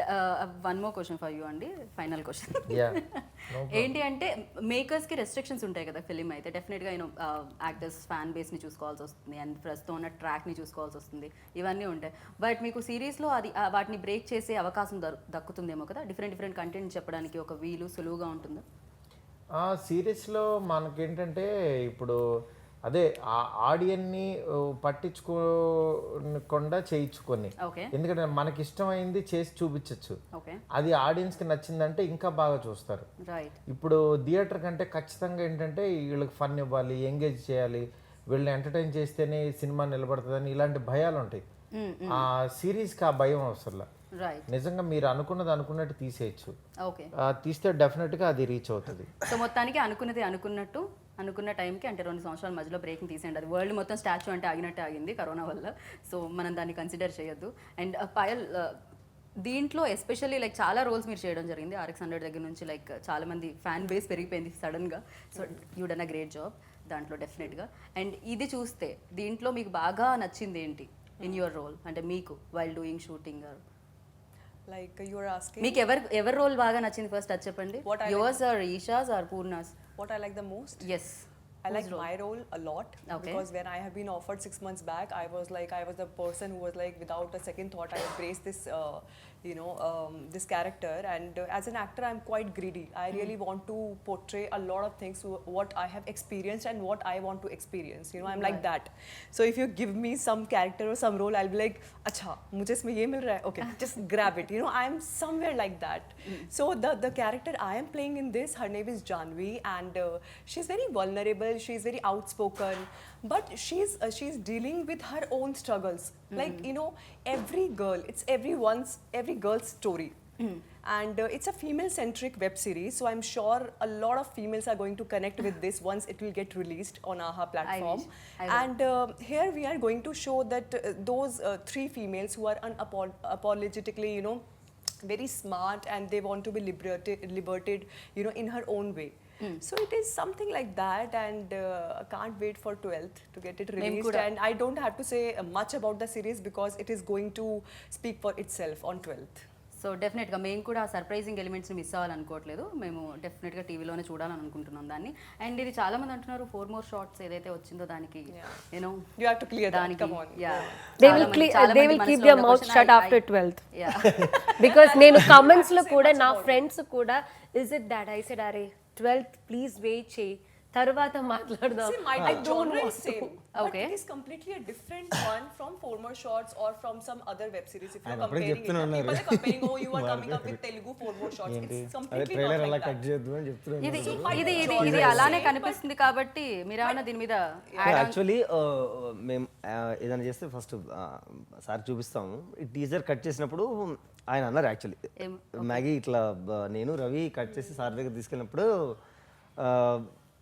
one more question for you అండి, ఫైనల్ క్వశ్చన్. ఏంటి అంటే మేకర్స్కి రెస్ట్రిక్షన్స్ ఉంటాయి కదా ఫిలిం అయితే. డెఫినెట్గా యూనో యాక్టర్స్ ఫ్యాన్ బేస్ని చూసుకోవాల్సి వస్తుంది అండ్ ప్రస్తుతం ఉన్న ట్రాక్ని చూసుకోవాల్సి వస్తుంది, ఇవన్నీ ఉంటాయి. బట్ మీకు సిరీస్లో అది వాటిని బ్రేక్ చేసే అవకాశం దక్కుతుందేమో కదా, డిఫరెంట్ కంటెంట్ చెప్పడానికి ఒక వీలు సులువుగా ఉంటుందా? సిరీస్లో మనకేంటంటే ఇప్పుడు అదే ఆ ఆడియన్ని పట్టించుకోకుండా చేయించుకొని, ఓకే. ఎందుకంటే మనకి ఇష్టమైంది చేసి చూపించవచ్చు. ఓకే. అది ఆడియన్స్కి నచ్చిందంటే ఇంకా బాగా చూస్తారు. రైట్. ఇప్పుడు థియేటర్ కంటే ఖచ్చితంగా ఏంటంటే వీళ్ళకి ఫన్ ఇవ్వాలి, ఎంగేజ్ చేయాలి, వీళ్ళని ఎంటర్టైన్ చేస్తేనే సినిమా నిలబడుతుందని ఇలాంటి భయాలు ఉంటాయి. ఆ సిరీస్కి ఆ భయం అవసరం. రైట్. నిజంగా మీరు అనుకున్నది అనుకున్నట్టు తీసేయచ్చు. ఓకే. తీస్తే డెఫినెట్గా అది రీచ్ అవుతుంది. సో మొత్తానికి అనుకున్నది అనుకున్నట్టు అనుకున్న టైంకి, అంటే 2 సంవత్సరాల మధ్యలో బ్రేకింగ్ తీసేయండి. అది వరల్డ్ మొత్తం స్టాచ్యూ అంటే ఆగినట్టే ఆగింది కరోనా వల్ల. సో మనం దాన్ని కన్సిడర్ చేయొద్దు. అండ్ పాయల్, దీంట్లో ఎస్పెషల్లీ లైక్ చాలా రోల్స్ మీరు చేయడం జరిగింది. RX100 దగ్గర నుంచి లైక్ చాలా మంది ఫ్యాన్ బేస్ పెరిగిపోయింది సడన్గా. So you done a great job దాంట్లో డెఫినెట్గా. అండ్ ఇది చూస్తే దీంట్లో మీకు బాగా నచ్చింది ఏంటి ఇన్ యువర్ రోల్, అంటే మీకు while doing shooting? Like you are asking. మీకు ఎవరి రోల్ బాగా నచ్చింది ఫస్ట్ అది చెప్పండి. Yours or Eesha's or Purna's? What I like the most? Yes. I like my role a lot. Okay. Because when I have been offered 6 months back, I was the person who was like, without a second thought, I embraced this, this character. And as an actor, I'm quite greedy. I really want to portray a lot of things, what I have experienced and what I want to experience. I'm like that. So if you give me some character or some role, I'll be like, acha, mujhe isme ye mil raha hai. Okay, just grab it. I'm somewhere like that. So the character I am playing in this, her name is Janvi, and she's very vulnerable. She's very outspoken, but she's dealing with her own struggles. Like every girl, it's every girl's story. And it's a female-centric web series, so I'm sure a lot of females are going to connect with this once it will get released on AHA platform. And here we are going to show that those 3 females who are unapologetically, very smart, and they want to be liberated, in her own way. So it is something like that, and I can't wait for 12th to get it released. And I don't have to say much about the series because it is going to speak for itself on 12th. So డెఫినెట్గా మేము కూడా surprising ఎలిమెంట్స్ని miss అవ్వాలనుకోవట్లేదు. మేము డెఫినెట్గా టీవీలోనే చూడాలని అనుకుంటున్నాం దాన్ని. And ఇది చాలా మంది అంటున్నారు 4 more షార్ట్స్ ఏదైతే వచ్చిందో దానికి You have to clear that. Come on. They will keep their mouth shut after 12th. Because నేను కమెంట్స్ లో కూడా నా ఫ్రెండ్స్ కూడా is it that I said are 12th please wait చేయి తర్వాత మాట్లాడదాం. See, my genre is same. Okay. But it is completely a different one from 4 more shots or from some other web series. If you're I'm comparing it, చెప్తున్నాను people are comparing, oh, you are coming up with Telugu 4 more shots. It's completely not like that. చేయొద్దు అని చెప్తున్నాను. ఇది అలానే కనిపిస్తుంది కాబట్టి మీరేమన్నా దీని మీద యాక్చువల్లీ మేము ఏదైనా చేస్తే ఫస్ట్ సార్ చూపిస్తాము. ఈ టీజర్ కట్ చేసినప్పుడు ఆయన అన్నారు యాక్చువల్లీ, మ్యాగీ ఇట్లా నేను రవి కట్ చేసి సార్ దగ్గర తీసుకెళ్ళినప్పుడు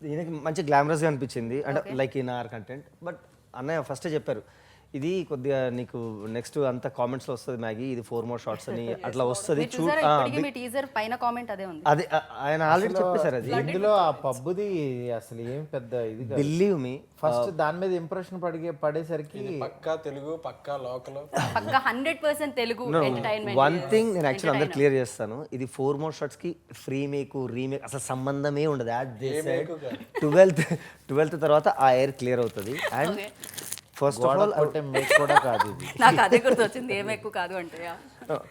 ఈయనకి మంచి గ్లామరస్గా అనిపించింది, అంటే like in our content. But అన్నయ్య ఫస్టే చెప్పారు, ఇది కొద్దిగా నీకు నెక్స్ట్ అంత కామెంట్స్ లో వస్తుంది మ్యాగీ, ఇది 4 more షార్ట్స్ అని అట్లా వస్తుంది. మీ టీజర్ పైన కామెంట్ అదే ఉంది. అదే ఆయన ఆల్రెడీ చెప్పేశారు. అది ఇందులో ఆ పబ్బుది అసలు ఏం పెద్ద ఇది బిలీవ్ మీ, ఫస్ట్ దాని మీద ఇంప్రెషన్ పడేసరికి పక్కా తెలుగు, పక్కా లోకల్, పక్కా 100% తెలుగు ఎంటర్టైన్మెంట్. వన్ థింగ్ నేను యాక్చువల్ అందరు క్లియర్ చేస్తాను, ఇది 4 more షార్ట్స్ కి ఫ్రీ మేక్ రీమేక్ అసలు సంబంధమే ఉండదు. 12th తర్వాత ఆ ఎయిర్ క్లియర్ అవుతుంది. And first of all make కూడా కాదు ఇది. నాకు అదే గుర్తొచ్చింది, ఏం ఎక్కువ కాదు అంటే.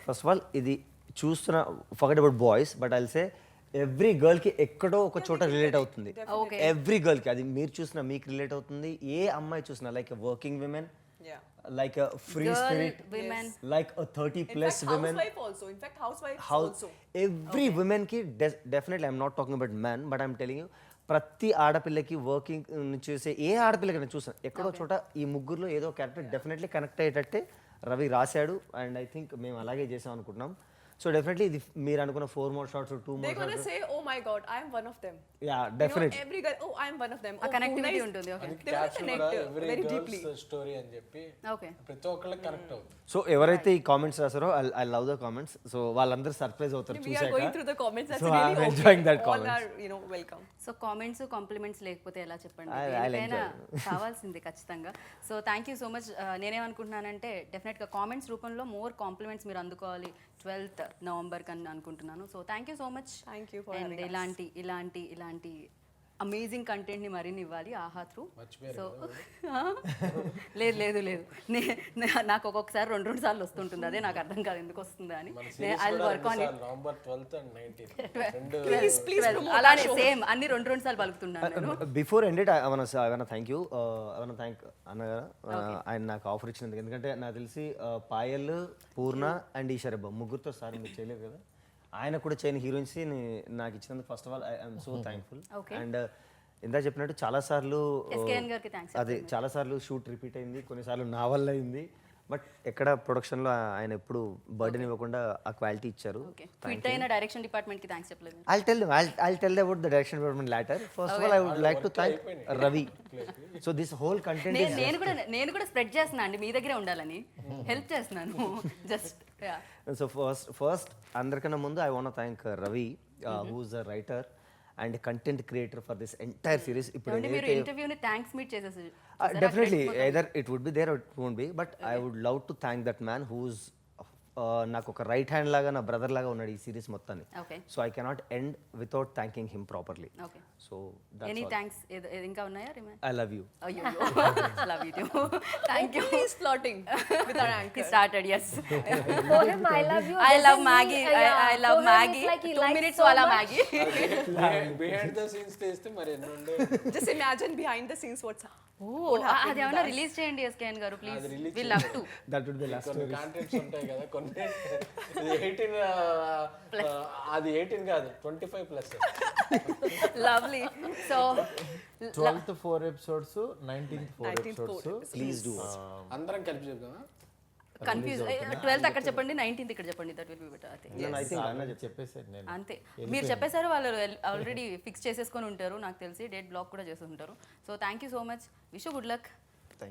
ఫస్ట్ ఆఫ్ ఆల్ ఇది చూస్తున్న forget about boys, but I'll say every girl కి ఎక్కడో ఒక చోట రిలేట్ అవుతుంది. ఎవ్రీ గర్ల్ కి, అది మీరు చూసినా మీకు రిలేట్ అవుతుంది. ఏ అమ్మాయి చూసినా, like working women, like a free spirit women, like a 30+ women, housewife also. Every women ki definitely, I'm not talking about men, but I'm telling you ప్రతి ఆడపిల్లకి వర్కింగ్ చేసే ఏ ఆడపిల్లకైనా చూసాను ఎక్కడో చోట ఈ ముగ్గురులో ఏదో క్యారెక్టర్ డెఫినెట్లీ కనెక్ట్ అయ్యేటట్టే రవి రాశాడు అండ్ ఐ థింక్ మేము అలాగే చేసాం అనుకుంటున్నాం సో డెఫినెట్లీ ఇది మీరు అనుకున్న 4 more shots 2 more They're gonna shots say, "Oh my God, I am one of them." Yeah You know, definitely every girl, "Oh, I am one of them." ఆ Oh, connectivity Pune is- ఉంటుంది. Okay అందుకే They will caption connect, కూడా every very deeply. Girls story అని చెప్పి okay ప్రతి ఒక్కళ్ళకి connect అవుతుంది. So ఎవరైతే ఈ కామెంట్స్ రాసారో I love the comments so వాళ్ళందరూ సర్ప్రైజ్ అవుతారు We are going through చూసాక the comments. That's So really I'm okay. enjoying that All comments. are, you know, welcome. So comments compliments లేకపోతే ఎలా చెప్పండి I'll దేనికైనా కావాల్సింది ఖచ్చితంగా so thank you so much నేనేమనుకుంటున్నానంటే డెఫినెట్గా కామెంట్స్ రూపంలో మోర్ కాంప్లిమెంట్స్ మీరు అందుకోవాలి 12th November కన్నా అనుకుంటున్నాను so thank you so much Thank you for and having us. ఇలాంటి అమేజింగ్ కంటెంట్ని మరిన్ని ఇవ్వాలి ఆహా త్రూ మర్చిపోయారు సో లేదు నాకు ఒక్కొక్కసారి రెండు సార్లు వస్తుంటుంది అదే నాకు అర్థం కాదు ఎందుకు వస్తుంది అని మన I series work on it November 12th and 19th రెండు Please promote అలానే సేమ్ అన్ని రెండు సార్లు పలుకుతున్నాను నేను before ended I thank you I thank అన్నగారు ఆయన నాకు ఆఫర్ ఇచ్చినందుకు ఎందుకంటే నాకు తెలిసి పాయల్ పూర్ణ అండ్ ఈశ్వరబ్బ ముగ్గురుతో సార్ మీరు చేయలేదు కదా ఆయన కూడా చేయని హీరోయిన్స్ నాకు ఇచ్చినందుకు first of all I'm so thankful Okay. And ఇందా చెప్పినట్టు చాలాసార్లు SKN గారికి thanks అదే చాలాసార్లు షూట్ రిపీట్ అయింది కొన్నిసార్లు నా వల్ల అయింది బట్ ఎక్కడ ప్రొడక్షన్లో ఆయన ఎప్పుడు బర్డెన్ ఇవ్వకుండా ఆ క్వాలిటీ ఇచ్చారు ఓకే ఫిట్ అయిన డైరెక్షన్ డిపార్ట్మెంట్ కి థ్యాంక్స్ చెప్పలేదు I'll tell about the direction department later. First of all, I would like to thank Ravi. So this whole content is నేను కూడా స్ప్రెడ్ చేస్తున్నా అండి మీ దగ్గరే ఉండాలని హెల్ప్ చేస్తున్నాను జస్ట్ so first అందరికన్నా ముందు I want to thank Ravi, who is a writer and a content creator for this entire series. ఇప్పుడు మీరు ఏదైతే ఇంటర్వ్యూని థ్యాంక్స్ మీట్ చేసేసి definitely either it would be there or it won't be, but I would love to thank that man who's నాకు ఒక right hand లాగా నా brother లాగా ఉన్నాడు ఈ సిరీస్ మొత్తాన్ని okay so I cannot end without thanking him properly okay so any thanks ఇంకా ఉన్నాయా రిమైన్ ఐ లవ్ యూ అయ్యో love you thank you He's flirting with our anchor. he started yes For him, I love you. I love doesn't Maggie. mean- yeah, I love for him, Maggie. it's like he 2 likes minutes so wala much. Maggie. Behind the scenes తీస్తే మరి ఎన్ని ఉండే Just imagine behind the scenes what's ఓ అది ఏమన్నా release చేయండి SKN garu please release we love to that would be lost కొన్ని contents ఉంటాయి కదా కొన్ని ఇది 18 అది 18 కాదు 25 plus lovely so 12th 4 episodes, 19th 4 episodes. Please do అందరం కలిపి చెప్దామా కన్ఫ్యూజ్ 12th అక్కడ చెప్పండి 19th ఇక్కడ చెప్పండి that will be better I think I think అన్న చెప్పేసాను నేను అంతే మీరు చెప్పేశారు వాళ్ళు ఆల్రెడీ ఫిక్స్ చేసేసుకొని ఉంటారు నాకు తెలిసి డేట్ బ్లాక్ కూడా చేసి ఉంటారు so thank you so much wish good luck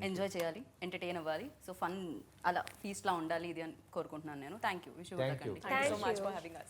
enjoy చేయాలి ఎంటర్టైన్ అవ్వాలి సో ఫన్ అలా ఫీస్ట్లా ఉండాలి ఇది అని కోరుకుంటున్నాను నేను thank you wish good luck అండి Thank you so much for having us.